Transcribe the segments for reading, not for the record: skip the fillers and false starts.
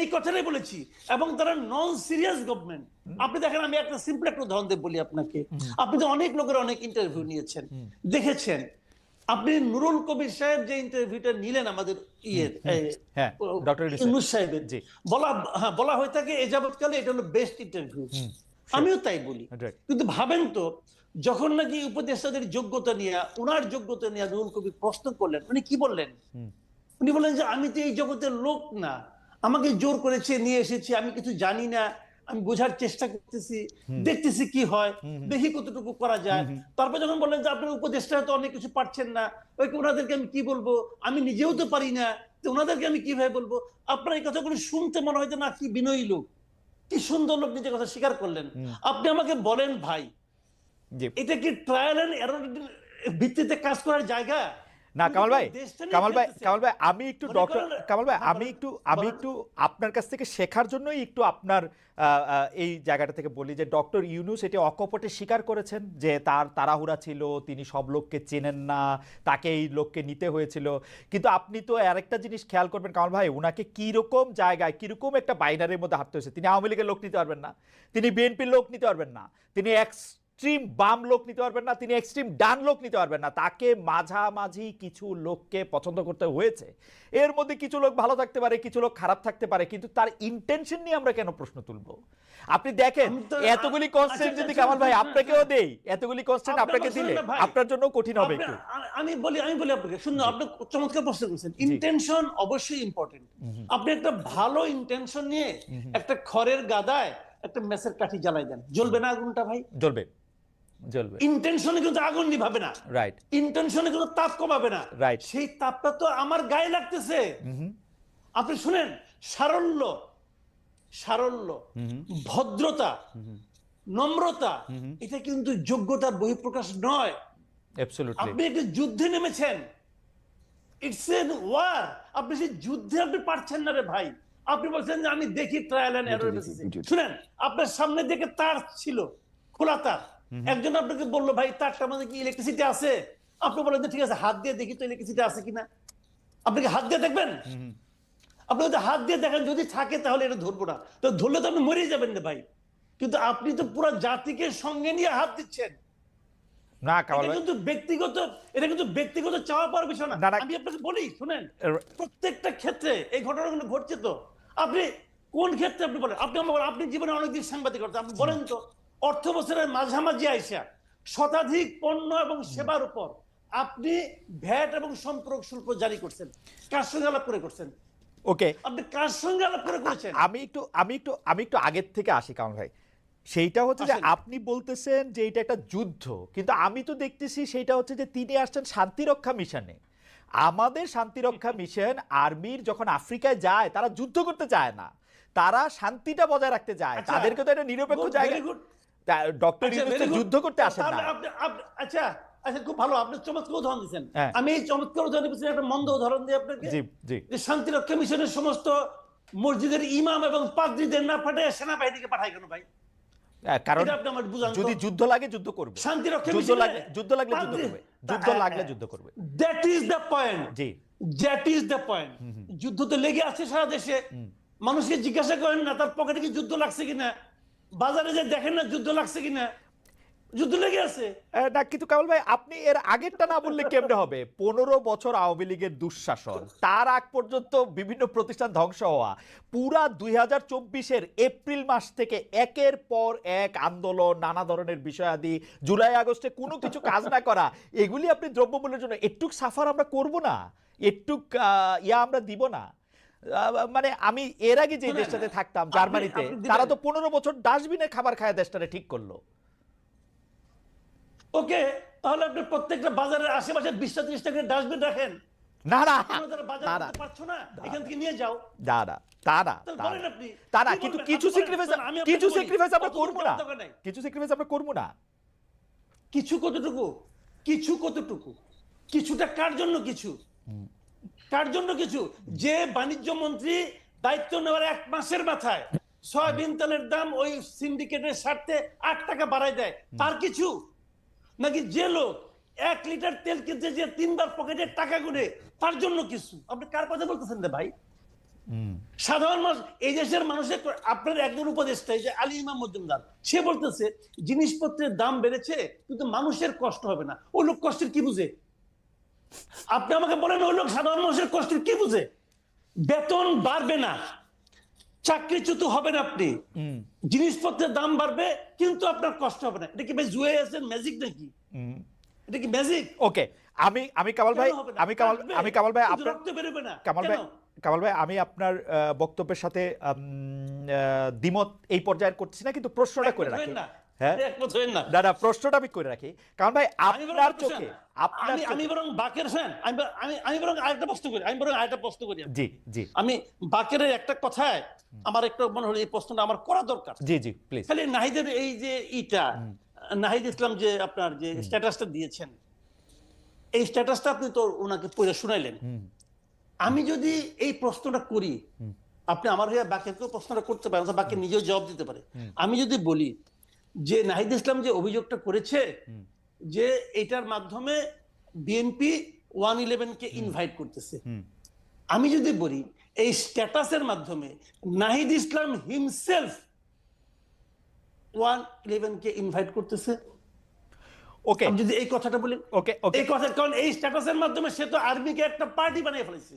এই কথাটাই বলেছি। এবং তারা নন সিরিয়াস গভর্নমেন্ট। আপনি দেখেন, আমি একটা সিম্পল একটা উদাহরণ দিয়ে বলি আপনাকে। আপনি তো অনেক লোকের অনেক ইন্টারভিউ নিয়েছেন, দেখেছেন। আপনি নুরুল কবির সাহেব যে ইন্টারভিউটা নিলেন আমাদের হ্যাঁ, ডক্টর ইউনূস সাহেবের, জি, বলা হয়ে থাকে এ যাবৎকালে এটা হলো বেস্ট ইন্টারভিউ। আমিও তাই বলি। কিন্তু ভাবেন তো, যখন নাকি উপদেষ্টাদের যোগ্যতা নিয়ে, ওনার যোগ্যতা নিয়ে নুরুল কবির প্রশ্ন করলেন, উনি কি বললেন? উনি বললেন যে আমি তো এই জগতের লোক না, আমাকে জোর করেছে নিয়ে এসেছি, আমি কিছু জানি না, আমি বোঝার চেষ্টা করতেছি, দেখতেছি কি হয়, দেখি কতটুকু করা যায়। তারপর যখন বললেন যে আপনার উপদেষ্টা তো অনেক কিছু পারছেন না, ওনাদেরকে আমি কি বলবো, আমি নিজেও তো পারি না, তো ওনাদেরকে আমি কিভাবে বলবো? আপনার এই কথাগুলো শুনতে মনে হয় না কি বিনয়ী লোক, কি সুন্দর লোক নিজের কথা স্বীকার করলেন। আপনি আমাকে বলেন ভাই, এটা কি ট্রায়াল এন্ড এরর ভিত্তিতে কাজ করার জায়গা? না কামাল ভাই, আমি একটু ডক্টর কামাল ভাই, আমি একটু আপনার কাছ থেকে শেখার জন্যই একটু আপনার এই জায়গাটা থেকে বলি যে ডক্টর ইউনূস এটি অকপটে স্বীকার করেছেন যে তার তাড়াহুড়া ছিল, তিনি সব লোককে চেনেন না, তাকে এই লোককে নিতে হয়েছিল। কিন্তু আপনি তো আরেকটা জিনিস খেয়াল করবেন কামাল ভাই, উনাকে কিরকম জায়গায়, কিরকম একটা বাইনারির মধ্যে হাঁটতে হয়েছে। তিনি আওয়ামী লীগের লোক নিতে পারবেন না, তিনি বিএনপির লোক নিতে পারবেন না, তিনি এক্সট্রিম বাম লোক নিতে পারবেন না, তিনি এক্সট্রিম ডান লোক নিতে পারবেন না, তাকে মাঝামাঝি কিছু লোককে পছন্দ করতে হয়েছে। এর মধ্যে কিছু লোক ভালো থাকতে পারে, কিছু লোক খারাপ থাকতে পারে, কিন্তু তার ইন্টেনশন নিয়ে আমরা কেন প্রশ্ন তুলবো? আপনি দেখেন এতগুলি কনস্ট্যান্ট যদি কামাল ভাই আপনাকেও দেই, এতগুলি কনস্ট্যান্ট আপনাকে দিলে আপনার জন্য কঠিন হবে একটু। আমি বলি আপনাকে, শুনুন, আপনি চমৎকার প্রশ্ন করেছেন। ইন্টেনশন অবশ্যই ইম্পর্টেন্ট। আপনি একটা ভালো ইন্টেনশন নিয়ে একটা খড়ের গাদায় একটা মেসের কাঠি জ্বালাই দেন, জ্বলবে না আগুনটা ভাই? জ্বলবে। ইন্টেনশনে কিন্তু আগুন নিভাবে না, রাইট। ইন্টেনশনে কিন্তু তাপ কমাবে না, রাইট। সেই তাপটা তো আমার গায়ে লাগতেছে। আপনি শুনেন, সারল্য, ভদ্রতা, নম্রতা, এটা কিন্তু যোগ্যতার বহিঃপ্রকাশ নয়। আপনি একটা যুদ্ধে নেমেছেন, ইটস এন ওয়ার, আপনি সেই যুদ্ধে আপনি পারছেন না রে ভাই। আপনি বলছেন যে আমি দেখি ট্রায়াল এন্ড এরর বেসিসে। শুনেন, আপনার সামনে দিকে তার ছিল, খোলা তার, একজন আপনাকে বললো ভাই তারটার মধ্যে কি ইলেকট্রিসিটি আছে? আপনি বলেন যে ঠিক আছে, হাত দিয়ে দেখি তো ইলেকট্রিসিটি আছে কিনা। আপনি কি হাত দিয়ে দেখবেন? আপনি যদি হাত দিয়ে দেখেন, যদি থাকে তাহলে এটা ধরবো না, তো ধরলে তো আপনি মরেই যাবেন না ভাই। কিন্তু আপনি তো পুরো জাতিকে সঙ্গে নিয়ে হাত দিচ্ছেন। না এটা কিন্তু ব্যক্তিগত চাওয়া পাওয়ার বিষয় না। আমি আপনাকে বলি, শুনেন, প্রত্যেকটা ক্ষেত্রে এই ঘটনাগুলো ঘটছে। তো আপনি কোন ক্ষেত্রে আপনি বলেন? আপনি জীবনে অনেকদিন সাংবাদিকতা, আপনি বলেন তো, অর্থ বছরের মাঝামাঝি আইসা শতাধিক পণ্য এবং সেবার উপর আপনি ভ্যাট এবং সম্পর্ক শুল্ক জারি করছেন, কার সঙ্গে আলাপ করে করছেন? ওকে, আপনি কার সঙ্গে আলাপ করে করেছেন? আমি একটু আগের থেকে আসি কারণ ভাই, সেইটা হচ্ছে যে আপনি বলতেছেন যে এটা একটা যুদ্ধ, কিন্তু আমি তো দেখতেছি সেইটা হচ্ছে যে তিনি আসছেন শান্তিরক্ষা মিশনে। আমাদের শান্তিরক্ষা মিশন আর্মির যখন আফ্রিকায় যায়, তারা যুদ্ধ করতে চায় না, তারা শান্তিটা বজায় রাখতে চায়। তাদেরকে তো একটা নিরপেক্ষ জায়গা, ডক্টর ইউনূস যুদ্ধ করতে আসেন না। আচ্ছা, খুব ভালো, আপনি চমৎকার উদাহরণ দিচ্ছেন। আমি এই চমৎকার উদাহরণ দিচ্ছি, একটা মন্দ উদাহরণ দিই আপনাকে। যে শান্তিরক্ষা মিশনের সমস্ত মসজিদের ইমাম এবং পাদ্রীদের না পাঠায় সেনাবাহিনীকে পাঠায় কেন ভাই? কারণ যদি যুদ্ধ লাগে যুদ্ধ করবে, যুদ্ধ লাগলে যুদ্ধ করবে। That is the point. That is the point. যুদ্ধ তো লেগে আছে সারা দেশে। মানুষকে জিজ্ঞাসা করেন না তার পকেটে কি যুদ্ধ লাগছে কিনা, বাজারে যে দেখেন না যুদ্ধ লাগছে কিনা, যুদ্ধ লেগে আছে না। কিন্তু কামাল ভাই, আপনি এর আগেরটা না বললে কেমনে হবে? 15 বছর আওয়ামী লীগের দুঃশাসন, তার আগ পর্যন্ত বিভিন্ন প্রতিষ্ঠান ধ্বংস হওয়া, পুরা 2024-এর এপ্রিল মাস থেকে একের পর এক আন্দোলন, নানা ধরনের বিষয়াদি, জুলাই আগস্টে কোনো কিছু কাজ না করা, এগুলি আপনি দ্রব্যমূল্যের জন্য একটুক সাফার আমরা করব না, একটুক আমরা দিব না? মানে আমি এর আগে যে দেশটাতে থাকতাম জার্মানিতে, তারা তো 15 বছর ডাস্টবিনে খাবার খায় দেশটারে ঠিক করলো। ওকে, তাহলে আপনি প্রত্যেকটা বাজারের আশেপাশে 20-30 টাকা ডাস্টবিন রাখেন। না না বাজার পারছো না, এখান থেকে নিয়ে যাও। কিন্তু কিছু স্যাক্রিফাইস আমরা করব না, কিছু কতটুকু, কিছুটা কার জন্য কিছু? যে বাণিজ্য মন্ত্রী দায়িত্ব নেওয়ার 1 মাসের মাথায় সয়াবিন তেলের দাম ওই সিন্ডিকেটের স্বার্থে 8 টাকা বাড়ায় দেয়, তার কিছু? নাকি যে লোক 1 লিটার তেল কিনতে যে 3 বার পকেটে টাকা গুনে, তার জন্য কিছু? আপনি কার কথা বলতেছেন রে ভাই? সাধারণ মানুষ, এই দেশের মানুষের, আপনার একজন উপদেষ্টা এই যে আলী ইমাম মজুমদার, সে বলতেছে জিনিসপত্রের দাম বেড়েছে কিন্তু মানুষের কষ্ট হবে না। ওই লোক কষ্টের কি বুঝে? আপনি আমাকে বলেন ওই লোক সাধারণ মানুষের কষ্টের কি বুঝে? বেতন বাড়বে না, চাকরিচ্যুত হবেন আপনি, জিনিসপত্রের দাম বাড়বে কিন্তু আপনার কষ্ট হবে না। এটা কি ভাই জুয়ে আছেন, ম্যাজিক নাকি? এটা কি ম্যাজিক? ওকে, আমি কামাল ভাই, আমি কামাল ভাই আপনার কামাল ভাই আমি আপনার বক্তব্যের সাথে দ্বিমত এই পর্যায়ে করছি না, কিন্তু প্রশ্নটা করে রাখি। হ্যাঁ, না প্রশ্নটা আমি করে রাখি কারণ ভাই আপনার চোখে, আমি বরং বাকের ফ্যান, আমি বরং আরেকটা প্রশ্ন করি। জি জি, আমি বাকের একটা কথায় আমার একটু মনে হলো এই প্রশ্নটা আমার করা দরকার। জি জি প্লিজ। খালি নাহিদের এই যে নাহিদ ইসলাম যে আপনার যে স্ট্যাটাসটা দিয়েছেন, এই স্ট্যাটাসটা আপনি তো ওনাকে পড়ে শুনাইলেন। আমি যদি এই প্রশ্নটা করি, আপনি আমার বাকেরকেও প্রশ্নটা করতে পারেন, বাকি নিজেও জবাব দিতে পারে। আমি যদি বলি যে নাহিদ ইসলাম যে অভিযোগটা করেছে যে এটার মাধ্যমে বিএনপি 111 কে ইনভাইট করতেছে, আমি যদি বলি এই স্ট্যাটাসের মাধ্যমে নাহিদ ইসলাম হিমসেলফ 111 কে ইনভাইট করতেছে, ওকে, আমি যদি এই কথাটা বলি, ওকে ওকে, এই কথা, কারণ এই স্ট্যাটাসের মাধ্যমে সে তো আর্মিকে একটা পার্টি বানিয়ে ফেলেছে।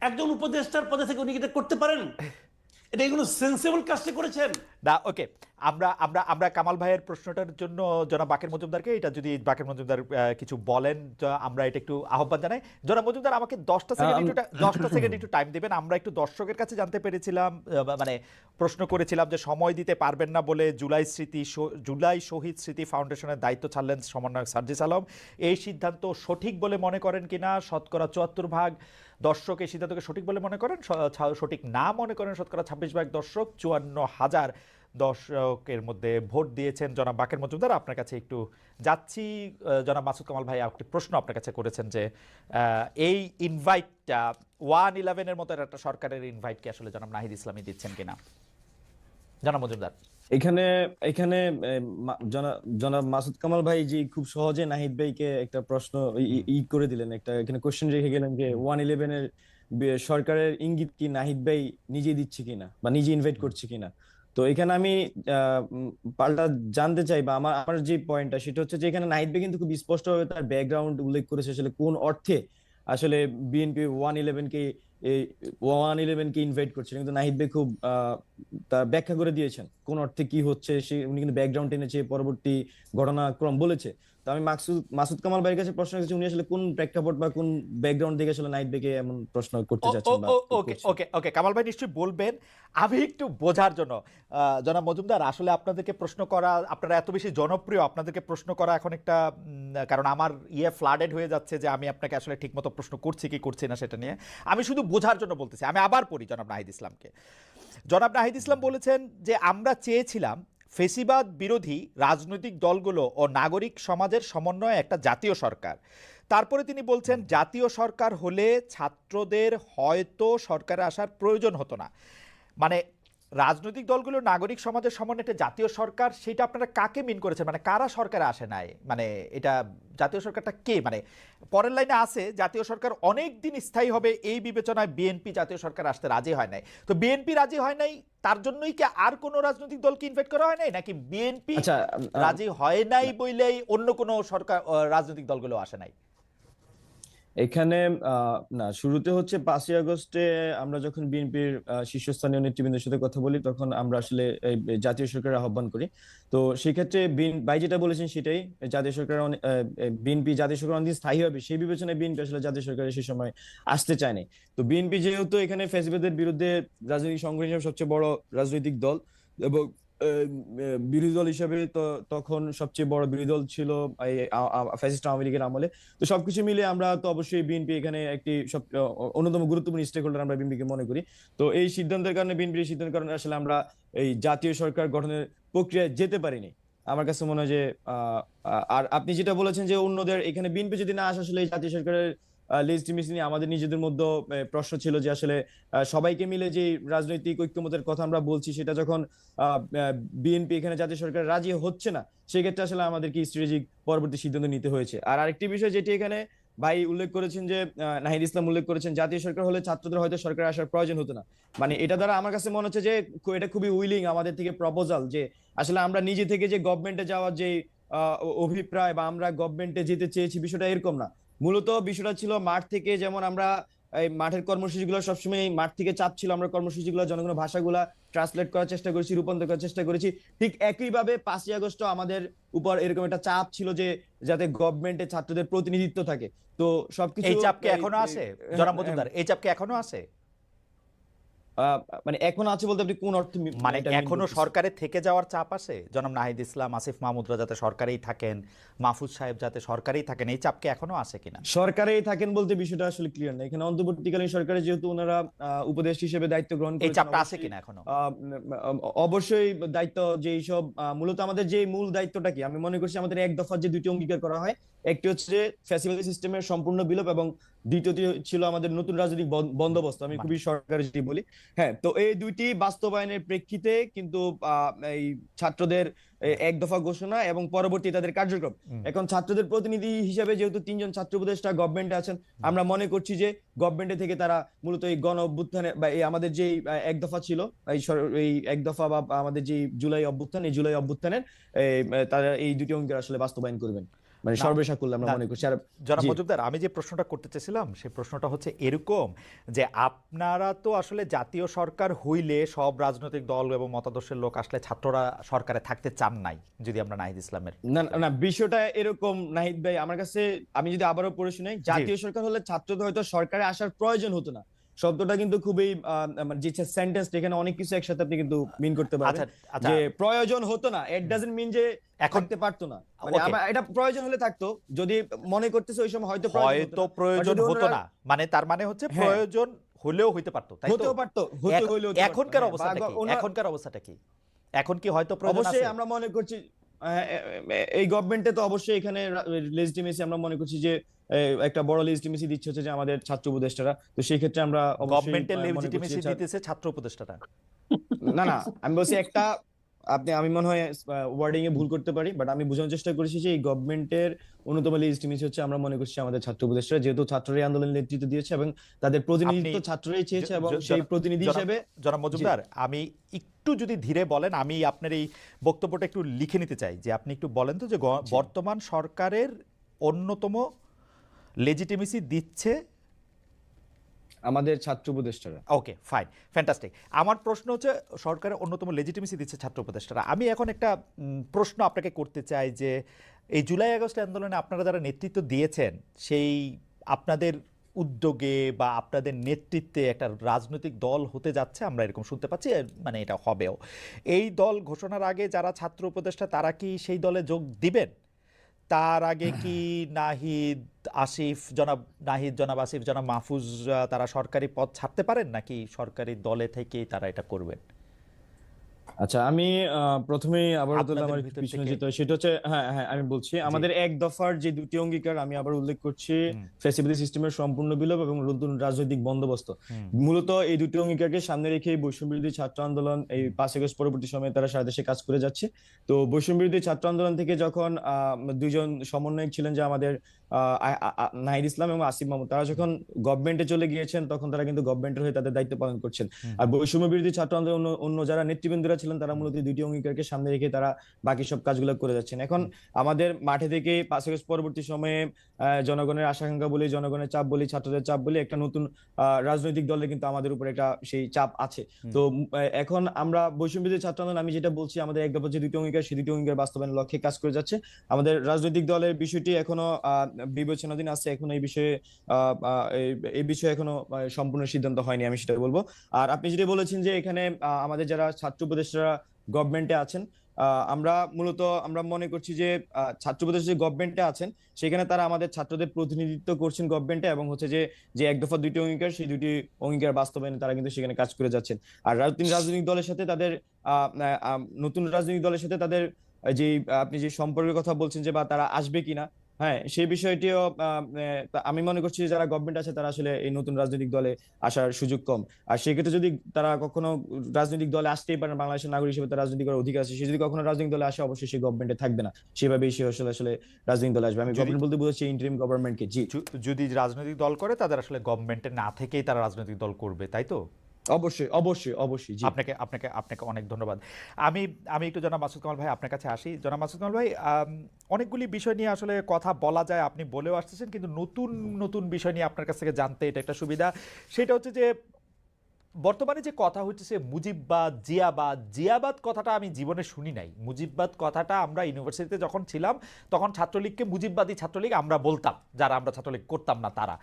একজন উপদেষ্টার পদে থেকে উনি এটা করতে পারেন? এটা কোনো সেন্সিবল কাজটা করেছেন না। ওকে, আমরা আমরা আমরা কামাল ভাইয়ের প্রশ্নটার জন্য জনাব বাকের মজুমদারকে, এটা যদি বাকের মজুমদার কিছু বলেন, আমরা এটা একটু আহ্বান জানাই। জনাব মজুমদার আমাকে 10টা সেকেন্ড একটু টাইম দিবেন। আমরা একটু দর্শকের কাছে জানতে পেরেছিলাম, মানে প্রশ্ন করেছিলাম যে সময় দিতে পারবেন না বলে জুলাই শহীদ স্মৃতি ফাউন্ডেশনের দায়িত্ব ছাড়লেন সমন্বয়ক সার্জিস আলম। এই সিদ্ধান্ত সঠিক বলে মনে করেন কিনা? শতকরা 74% দর্শক এই সিদ্ধান্তকে সঠিক বলে মনে করেন, সঠিক না মনে করেন শতকরা 26% দর্শক। 54,000 দর্শকের মধ্যে ভোট দিয়েছেন জনাব বাকের মজুমদার। আপনার কাছে একটু যাচ্ছি, জনাব মাসুদ কামাল ভাই একটি প্রশ্ন আপনার কাছে করেছেন যে এই ইনভাইটটা 111 এর মতো একটা সরকারের ইনভাইট কি আসলে জনাব নাহিদ ইসলামী দিচ্ছেন কিনা? জনাব মজুমদার, এখানে এখানে জনাব মাসুদ কামাল ভাই যে খুব সহজে নাহিদ ভাইকে একটা প্রশ্ন করে দিলেন, একটা এখানে কোশ্চেন রেখে গেলেন যে 111 এর সরকারের ইঙ্গিত কি নাহিদ ভাই নিজে দিচ্ছে কিনা বা নিজে ইনভাইট করছে কিনা। তো এখানে আমি পাল্টা জানতে চাই, বা আমার যে পয়েন্টটা সেটা হচ্ছে যে এখানে নাহিদ ভাই কিন্তু খুব স্পষ্টভাবে তার ব্যাকগ্রাউন্ড উল্লেখ করেছে, আসলে কোন অর্থে আসলে বিএনপি 111 কে ইনভাইট করছে, কিন্তু নাহিদ ভাই খুব তার ব্যাখ্যা করে দিয়েছেন কোন অর্থে কি হচ্ছে। উনি কিন্তু ব্যাকগ্রাউন্ড টেনেছে, পরবর্তী ঘটনাক্রম বলেছে। তো আমি মাসুদ কামাল ভাইয়ের কাছে প্রশ্ন করেছি, উনি আসলে কোন প্রেক্ষাপট বা কোন ব্যাকগ্রাউন্ড দেখে আসলে নাহিদ ভাইকে এমন প্রশ্ন করতে যাচ্ছেন। ওকে ওকে ওকে, কামাল ভাই নিশ্চয়ই বলবেন। আমি একটু বোঝার জন্য, জনাব মজুমদার, আসলে আপনাদেরকে প্রশ্ন করা, আপনারা এত বেশি জনপ্রিয়, আপনাদেরকে প্রশ্ন করা এখন একটা, কারণ আমার ফ্লাডেড হয়ে যাচ্ছে যে আমি আপনাকে আসলে ঠিকমতো প্রশ্ন করছি কি করছি না সেটা নিয়ে। আমি শুধু বোঝার জন্য বলতেছি। আমি আবার পড়ি জনাব নাহিদ ইসলামকে। জনাব নাহিদ ইসলাম বলেছেন যে আমরা চেয়েছিলাম ফেসিবাদ বিরোধী রাজনৈতিক দলগুলো ও নাগরিক সমাজের সমন্বয়ে একটা জাতীয় সরকার। তারপরে তিনি বলছেন জাতীয় সরকার হলে ছাত্রদের হয়তো সরকারে আসার প্রয়োজন হতো না। মানে রাজনৈতিক দলগুলো নাগরিক সমাজের সমন্বয়ে একটা জাতীয় সরকার, সেটা আপনারা কাকে মিন করেছেন? মানে কারা সরকারে আসে নাই? মানে এটা জাতীয় সরকারটা কে? মানে পরের লাইনে আছে জাতীয় সরকার অনেক দিন স্থায়ী হবে এই বিবেচনায় বিএনপি জাতীয় সরকার আসতে রাজি হয় নাই। তো বিএনপি রাজি হয় নাই, তার জন্যই কি আর কোনো রাজনৈতিক দলকে ইনভাইট করা হয় নাই, নাকি বিএনপি রাজি হয় নাই বলেই অন্য কোনো সরকার রাজনৈতিক দলগুলো আসে নাই? এখানে না, শুরুতে হচ্ছে 5ই আগস্টে আমরা যখন বিএনপির শীর্ষস্থানীয় নেতৃবৃন্দের সাথে কথা বলি, তখন আমরা আসলে জাতীয় সরকারের আহ্বান করি। তো সেক্ষেত্রে ভাই যেটা বলেছেন সেটাই, জাতীয় সরকার বিএনপি জাতীয় সরকার অনেকদিন স্থায়ী হবে সেই বিবেচনায় বিএনপি আসলে জাতীয় সরকারের সেই সময় আসতে চায়নি। তো বিএনপি যেহেতু এখানে ফ্যাসিবাদের বিরুদ্ধে রাজনৈতিক সংগঠন হিসেবে সবচেয়ে বড় রাজনৈতিক দল এবং বিরোধী দল হিসেবে তো তখন সবচেয়ে বড় বিরোধী দল ছিল ফ্যাসিস্ট আওয়ামী লীগের আমলে। তো সবকিছু মিলে আমরা তো অবশ্যই বিএনপি এখানে একটি অন্যতম গুরুত্বপূর্ণ স্টেক হোল্ডার আমরা বিএনপিকে মনে করি। তো এই সিদ্ধান্তের কারণে, বিএনপির সিদ্ধান্তের কারণে আসলে আমরা এই জাতীয় সরকার গঠনের প্রক্রিয়ায় যেতে পারিনি। আমার কাছে মনে হয় যে আর আপনি যেটা বলেছেন যে অন্যদের, এখানে বিএনপি যদি না আসে আসলে এই জাতীয় সরকারের লেজিটিমেসি নিয়ে আমাদের নিজেদের মধ্যে প্রশ্ন ছিল যে আসলে সবাইকে মিলে যে রাজনৈতিক ঐক্যমতের কথা আমরা বলছি, সেটা যখন বিএনপি এখানে জাতীয় সরকার রাজি হচ্ছে না, সেক্ষেত্রে আসলে আমাদেরকে স্ট্র্যাটেজিক পরবর্তী সিদ্ধান্ত নিতে হয়েছে। আর আরেকটি বিষয় যেটি এখানে ভাই উল্লেখ করেছেন যে নাহিদ ইসলাম উল্লেখ করেছেন জাতীয় সরকার হলে ছাত্রদের হয়তো সরকারে আসার প্রয়োজন হতো না, মানে এটা দ্বারা আমার কাছে মনে হচ্ছে যে এটা খুবই উইলিং আমাদের থেকে প্রপোজাল, যে আসলে আমরা নিজে থেকে যে গভর্নমেন্টে যাওয়ার যে অভিপ্রায় বা আমরা গভর্নমেন্টে যেতে চেয়েছি বিষয়টা এরকম না। মূলত বিষয়টা ছিল মাঠ থেকে, যেমন আমরা এই মাঠের কর্মসূচিগুলো সবসময় মাঠ থেকে চাপ ছিল, আমরা কর্মসূচিগুলো জনগণের ভাষাগুলা ট্রান্সলেট করার চেষ্টা করেছি, রূপান্তর করার চেষ্টা করেছি। ঠিক একইভাবে 5ই আগস্ট আমাদের উপর এরকম একটা চাপ ছিল যে যাতে গভর্নমেন্টে ছাত্রদের প্রতিনিধিত্ব থাকে। তো সবকিছু এই চাপ কি এখনো আছে জনাব মজুমদার? এই চাপ কি এখনো আছে? মানে এখন আছে বলতে আপনি কোন অর্থে মানে এখনো সরকারে থেকে যাওয়ার চাপ আছে? জনাব নাহিদ ইসলাম, আসিফ মাহমুদরা যাতে সরকারেই থাকেন, মাহফুজ সাহেব যাতে সরকারেই থাকেন, এই চাপ কি এখনো আছে কিনা? সরকারেই থাকেন বলতে বিষয়টা আসলে ক্লিয়ার না। এখানে অন্তর্বর্তীকালীন সরকারে যেহেতু ওনারা উপদেষ্টা হিসেবে দায়িত্ব গ্রহণ এই করেছেন, চাপটা আছে কিনা এখনো? অবশ্যই দায়িত্ব যে সব মূলত আমাদের যে মূল দায়িত্বটা কি, আমি মনে করছি আমাদের এক দফার যে দুটি অঙ্গীকার করা হয়, একটি হচ্ছে যে ফ্যাসিলিটি সিস্টেমের সম্পূর্ণ বিলোপ এবং দ্বিতীয়টি ছিল আমাদের নতুন রাজনৈতিক বন্দোবস্ত, আমি খুবই সরকারি যদি বলি। হ্যাঁ, তো এই দুইটি বাস্তবায়নের প্রেক্ষিতে কিন্তু এই ছাত্রদের এক দফা ঘোষণা এবং পরবর্তী তাদের কার্যক্রম, এখন ছাত্রদের প্রতিনিধি হিসেবে যেহেতু 3জন ছাত্র উপদেষ্টা গভর্নমেন্টে আছেন, আমরা মনে করছি যে গভর্নমেন্টে থেকে তারা মূলত এই গণ অভ্যুত্থানে বা এই আমাদের যে এক দফা ছিল, এই এক দফা বা আমাদের যে জুলাই অভ্যুত্থান, এই জুলাই অভ্যুত্থানের তারা এই দুটি অঙ্গীকার আসলে বাস্তবায়ন করবেন, মানে সর্বসাকুল্যে আমরা মনে করছি। আর জনাব মজুমদার, আমি যে প্রশ্নটা করতে চাইছিলাম সেই প্রশ্নটা হচ্ছে এরকম যে আপনারা তো আসলে জাতীয় সরকার হইলে সব রাজনৈতিক দল এবং মতাদর্শের লোক আসলে ছাত্ররা সরকারে থাকতে চান নাই, যদি আমরা নাহিদ ইসলামের না না বিষয়টা এরকম নাহিদ ভাই, আমার কাছে আমি যদি আবারও পড়ে শুনাই, জাতীয় সরকার হলে ছাত্রদের হয়তো সরকারে আসার প্রয়োজন হতো না, শব্দটা কিন্তু খুবই যে সেন্টেন্স, এখানে অনেক কিছু একসাথে আপনি কিন্তু মিন করতে পারবেন। যে প্রয়োজন হতো না ইট ডাজন্ট মিন যে থাকতে পারতো না, মানে এটা প্রয়োজন হলে থাকতো, যদি মনে করতেছে ওই সময় হয়তো প্রয়োজন হতো না, মানে তার মানে হচ্ছে প্রয়োজন হলেও হইতে পারতো, তাই তো? হতেও পারতো, হতে হলেও। এখনকার অবস্থাটা কি? এখনকার অবস্থাটা কি? এখন কি হয়তো প্রয়োজন আছে? অবশ্যই আমরা মনে করছি এই গভর্নমেন্টে তো অবশ্যই এখানে লেজিটিমেসি আমরা মনে করছি যে একটা বড় লেজিটিমেসি দিচ্ছে হচ্ছে যে আমাদের ছাত্র উপদেষ্টারা, তো সেই ক্ষেত্রে আমরা গভর্নমেন্টের লেজিটিমেসি দিতেছে ছাত্র উপদেষ্টারা। না না, আমি বলছি একটা আমি মনে হয় ওয়ার্ডিং এ ভুল করতে পারি, বাট আমি বোঝানোর চেষ্টা করেছি যে এই গভর্নমেন্টের অন্যতম লেজিটিমেসি হচ্ছে আমরা মনে করছি আমাদের ছাত্র উপদেষ্টারা, যেহেতু ছাত্ররাই আন্দোলনের নেতৃত্ব দিয়েছে এবং তাদের প্রতিনিধিত্ব ছাত্ররাই চেয়েছে, এবং সেই প্রতিনিধি হিসেবে। জনাব মজুমদার, আমি একটু যদি ধীরে বলেন, আমি আপনার এই বক্তব্যটা একটু লিখে নিতে চাই, যে আপনি একটু বলেন তো যে বর্তমান সরকারের অন্যতম লেজিটিমেসি দিচ্ছে আমাদের ছাত্র উপদেষ্টারা। ওকে, ফাইন, ফ্যান্টাস্টিক। আমার প্রশ্ন হচ্ছে সরকারের অন্যতম লেজিটিমেসি দিচ্ছে ছাত্র উপদেষ্টারা। আমি এখন একটা প্রশ্ন আপনাকে করতে চাই যে এই জুলাই আগস্ট আন্দোলনে আপনারা যারা নেতৃত্ব দিয়েছেন, সেই আপনাদের উদ্যোগে বা আপনাদের নেতৃত্বে একটা রাজনৈতিক দল হতে যাচ্ছে, আমরা এরকম শুনতে পাচ্ছি, মানে এটা হবেও। এই দল ঘোষণার আগে যারা ছাত্র উপদেষ্টা তারা কি সেই দলে যোগ দিবেন? তার আগে কি নাহিদ আসিফ, জনাব আসিফ, জনাব মাহফুজ তারা সরকারি পদ ছাড়তে পারেন, নাকি সরকারি দলে থেকেই তারা এটা করবেন? আচ্ছা, আমি প্রথমেই আবার আমার পিছনে যেতে হয়, সেটা হচ্ছে হ্যাঁ আমি বলছি আমাদের এক দফার যে দুটি অঙ্গীকার, আমি আবার উল্লেখ করছি ফ্যাসিলিটি সিস্টেমের সম্পূর্ণ বিলোপ এবং নতুন রাজনৈতিক বন্দোবস্ত। মূলত এই দুটি অঙ্গীকারকে সামনে রেখে বৈষম্য বিরোধী ছাত্র আন্দোলন এই 5 আগস্ট পরবর্তী সময়ে তারা সারা দেশে কাজ করে যাচ্ছে। তো বৈষম্য বিরোধী ছাত্র আন্দোলন থেকে যখন দুইজন সমন্বয়ক ছিলেন যে আমাদের নাহিদ ইসলাম এবং আসিফ মাহমুদ, তারা যখন গভর্নমেন্টে চলে গিয়েছেন তখন তারা কিন্তু গভর্নমেন্টের হয়ে তাদের দায়িত্ব পালন করছেন। আর বৈষম্য বিরোধী ছাত্র আন্দোলন অন্য যারা নেতৃবৃন্দরা ছিলেন তারা মূলত দুইটি অঙ্গীকারকে সামনে রেখে তারা বাকি সব কাজগুলো করে যাচ্ছেন। এখন আমাদের মাঠে থেকে 5 আগস্ট পরবর্তী সময়ে জনগণের আশাকাঙ্ক্ষা বলি, জনগণের চাপ বলি, ছাত্রদের চাপ বলি, একটা নতুন রাজনৈতিক দলে কিন্তু আমাদের উপর একটা সেই চাপ আছে। তো এখন আমরা বৈষম্য বিরোধী ছাত্র আন্দোলন, আমি যেটা বলছি আমাদের এক দফা যে দুটি অঙ্গীকার, সেই দুটি অঙ্গীকার বাস্তবায়নের লক্ষ্যে কাজ করে যাচ্ছে। আমাদের রাজনৈতিক দলের বিষয়টি এখনো বিবেচনাধীন আছে, এখন এই বিষয়ে এখনো সম্পূর্ণ সিদ্ধান্ত হয়নি, আমি সেটা বলবো। আর আপনি যেটা বলেছেন যে এখানে আমাদের যারা ছাত্র উপদেষ্টারা গভর্নমেন্টে আছেন, আমরা মনে করছি যে ছাত্র উপদেষ্টা যে গভর্নমেন্টে আছেন সেখানে তারা আমাদের ছাত্রদের প্রতিনিধিত্ব করছেন গভর্নমেন্টে, এবং হচ্ছে যে এক দফা দুইটি অঙ্গীকার, সেই দুটি অঙ্গীকার বাস্তবায়নে তারা কিন্তু সেখানে কাজ করে যাচ্ছেন। আর রাজনৈতিক দলের সাথে তাদের নতুন রাজনৈতিক দলের সাথে তাদের যে আপনি যে সম্পর্কের কথা বলছেন যে বা তারা আসবে কিনা, হ্যাঁ, সেই বিষয়টিও আমি মনে করছি যে যারা গভর্নমেন্ট আছে তারা আসলে এই নতুন রাজনৈতিক দলে আসার সুযোগ কম। আর সেক্ষেত্রে যদি তারা কখনো রাজনৈতিক দলে আসতেই পারে, বাংলাদেশের নাগরিক হিসেবে তার রাজনীতি করার অধিকার আছে, সে যদি কখনো রাজনৈতিক দলে আসে অবশ্যই সে গভর্নমেন্টে থাকবে না, সেভাবেই সে আসলে আসলে রাজনৈতিক দলে আসবে। আমি গভর্নমেন্ট বলতে বুঝাচ্ছি ইন্টারিম গভর্নমেন্টকে। জি, যদি রাজনৈতিক দল করে তাদের আসলে গভর্নমেন্টে না থেকেই তারা রাজনৈতিক দল করবে, তাই তো? অবশ্যই অবশ্যই অবশ্যই। জি, আপনাকে আপনাকে আপনাকে অনেক ধন্যবাদ। আমি আমি একটু জনাব মাসুদ কামাল ভাই আপনার কাছে আসি। জনাব মাসুদ কামাল ভাই, অনেকগুলি বিষয় নিয়ে আসলে কথা বলা যায়, আপনি বলেও আসতেছেন, কিন্তু নতুন নতুন বিষয় নিয়ে আপনার কাছ থেকে জানতে এটা একটা সুবিধা। সেটা হচ্ছে যে বর্তমানে যে কথা হচ্ছে মুজিববাদ, জিয়াবাদ। জিয়াবাদ কথাটা আমি জীবনে শুনি নাই। মুজিববাদ কথাটা আমরা ইউনিভার্সিটিতে যখন ছিলাম তখন ছাত্রলীগকে মুজিববাদী ছাত্রলীগ আমরা বলতাম, যারা আমরা ছাত্রলীগ করতাম না তারা।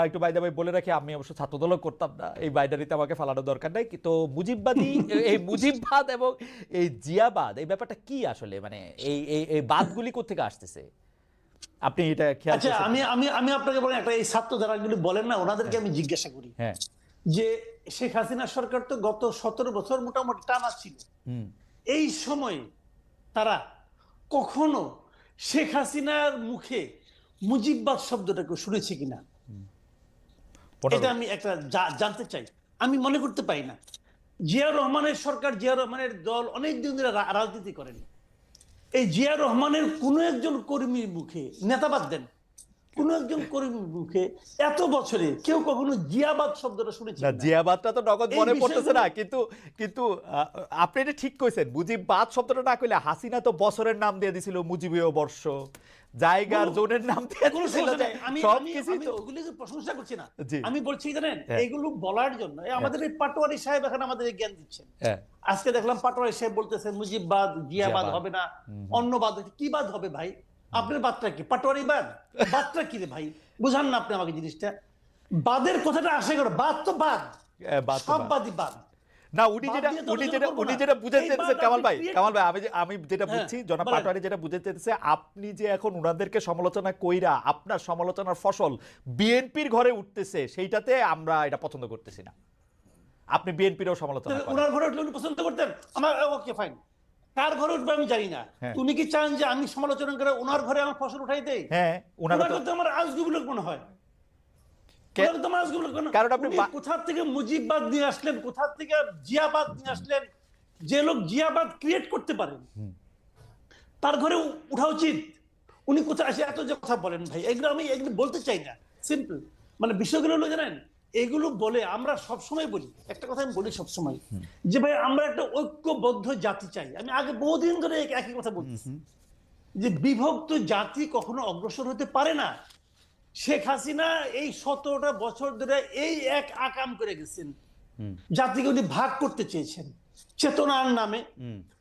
একটু বাইদা ভাই বলে রাখি, আমি অবশ্য ছাত্রদলও করতাম না, এই বাইডারিতে আমাকে ফালানোর দরকার নাই। তো মুজিববাদী এই মুজিববাদ এবং এই জিয়াবাদ, এই ব্যাপারটা কি আসলে, মানে এই এই বাদগুলি কোত্থেকে আসতেছে আপনি এটা খেয়াল আচ্ছা, করেছেন? আমি আমি আমি আপনাকে বলেন, একটা এই ছাত্র যারাগুলি বলেন না, ওনাদেরকে আমি জিজ্ঞাসা করি হ্যাঁ, যে শেখ হাসিনা সরকার তো গত 17 বছর মোটামুটি টানা ছিল, এই সময়ে তারা কখনো শেখ হাসিনার মুখে মুজিববাদ শব্দটাকে শুনেছে কিনা, এটা আমি একটা জানতে চাই। আমি মনে করতে পারি না। জিয়া রহমানের সরকার, জিয়া রহমানের দল অনেক দিন ধরে রাজনীতি করেন। এই জিয়া রহমানের কোন একজন কর্মীর মুখে, নেতাবাদ দেন, কোন একজন কর্মীর মুখে এত বছরে কেউ কখনো জিয়াবাদ শব্দটা শুনেছে না, কিনা? জিয়াবাদটা তো নগদ এই মনে পড়তেছে না, বিষয়গুলো- কিন্তু কিন্তু আপনি এটা ঠিক কইছেন। মুজিববাদ শব্দটা না কইলে হাসিনা তো বছরের নাম দিয়ে দিছিল মুজিবীয় বর্ষ, জায়গার জোনের নাম দিয়ে কোনো দিছিল, সমস্যা নাই। আমি সব আমি কিছুই আমি তো। ওগুলিকে প্রশংসা করছি না। জি। আমি বলছি জানেন, হ্যাঁ। এগুলো বলার জন্য আমাদের এই পাটোয়ারি সাহেব এখন আমাদের জ্ঞান দিচ্ছেন। হ্যাঁ, আজকে দেখলাম পাটোয়ারি সাহেব বলতেছেন মুজিববাদ, জিয়াবাদ জিয়াবাদ হবে না, অন্য বাদ। কি বাদ হবে ভাই? আপনার বাদটা কি? পাটোয়ারি বাদ? বাদটা কি রে ভাই? বুঝান না আপনি আমাকে জিনিসটা। বাদের কথাটা আসে করে, বাদ তো বাদ, বাদ তো সব বাদ। বাদই বাদ। না, উনি বাদ যেটা দিয়ে তো উনি আলোচনা যেটা করবো উনি না। যেটা বুঝাতে এই চেয়েছে বাদ কামাল আপনি ভাই, create- কামাল ভাই, আমি যেটা হ্যাঁ, বুঝছি, জনাব বলেন। পাটোয়ারি যেটা বুঝাতে চেয়েছে, আপনি যে এখন উনাদেরকে সমালোচনা কইরা আপনার সমালোচনার ফসল বিএনপির ঘরে উঠতেছে, সেইটাতে আমরা এটা পছন্দ করতেছি না। আপনি বিএনপিরও সমালোচনা তাহলে করেন। ওনার ঘরে উঠলে উনি পছন্দ করতেন? আমার ওকে ফাইন। কার ঘরে উঠবে আমি জানি না। হ্যাঁ। উনি কি চান যে আমি সমালোচনা করে ওনার ঘরে আমার ফসল উঠাই দেই? হ্যাঁ, উনারা তো ওনাকে তো আমার আজগুবি লোক মনে হয়। কে- ওনাকে তো আমার আজগুবি লোক মনে হয়। কারণ আপনি উনি কোথা থেকে মুজিববাদ নিয়ে আসলেন, কোথা থেকে জিয়াবাদ নিয়ে আসলেন? যে লোক জিয়াবাদ ক্রিয়েট করতে পারেন তার ঘরে উঠা উচিত। উনি কোথায় আসে এত যে কথা বলেন ভাই, এগুলো বলতে চাই না। সিম্পল, মানে বিষয়গুলো হলো জানেন, এগুলো বলে আমরা সবসময় বলি একটা কথা, আমি বলি সবসময় যে ভাই আমরা একটা ঐক্যবদ্ধ জাতি চাই। আমি আগে বহুদিন ধরে একই কথা বলতেছি যে বিভক্ত জাতি কখনো অগ্রসর হতে পারে না। শেখ হাসিনা এই 17টা বছর ধরে এই এক আকাম করে গেছেন, জাতিকে উনি ভাগ করতে চেয়েছেন চেতনার নামে,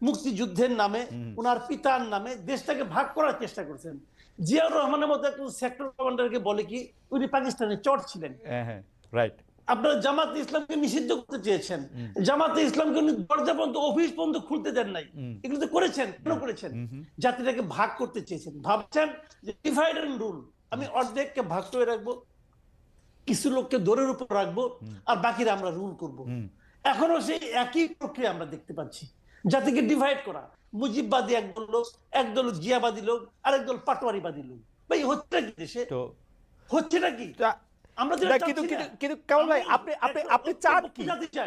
মুক্তিযুদ্ধের নামে, ওনার পিতার নামে দেশটাকে ভাগ করার চেষ্টা করছেন। জিয়াউর রহমানের মতো একজন সেক্টর কমান্ডারকে বলে কি উনি পাকিস্তানের চট ছিলেন। হ্যাঁ, রাইট। আপনারা জামাতে ইসলামকে নিষিদ্ধ করতে চেয়েছেন, জামাতে ইসলামকে উনি দরজা পর্যন্ত, অফিস পর্যন্ত খুলতে দেন নাই। এগুলো তো করেছেন, কেন করেছেন? জাতিটাকে ভাগ করতে চেয়েছেন। ভাবছেন যে ডিভাইড এন্ড রুল, আমি অর্ধেককে ভাগ করে রাখবো, কিছু লোককে দৌড়ের উপর রাখবো, আর বাকিরা আমরা রুল করব। এখনো সেই একই প্রক্রিয়া আমরা দেখতে পাচ্ছি, জাতিকে ডিভাইড করা। মুজিববাদী একদল লোক, একদল জিয়াবাদী লোক, আরেকদল পাটোয়ারিবাদী লোক। ভাই হচ্ছে কি দেশে? তো হচ্ছে নাকি? আমরা না, কিন্তু কামাল ভাই, আপনি চান কি?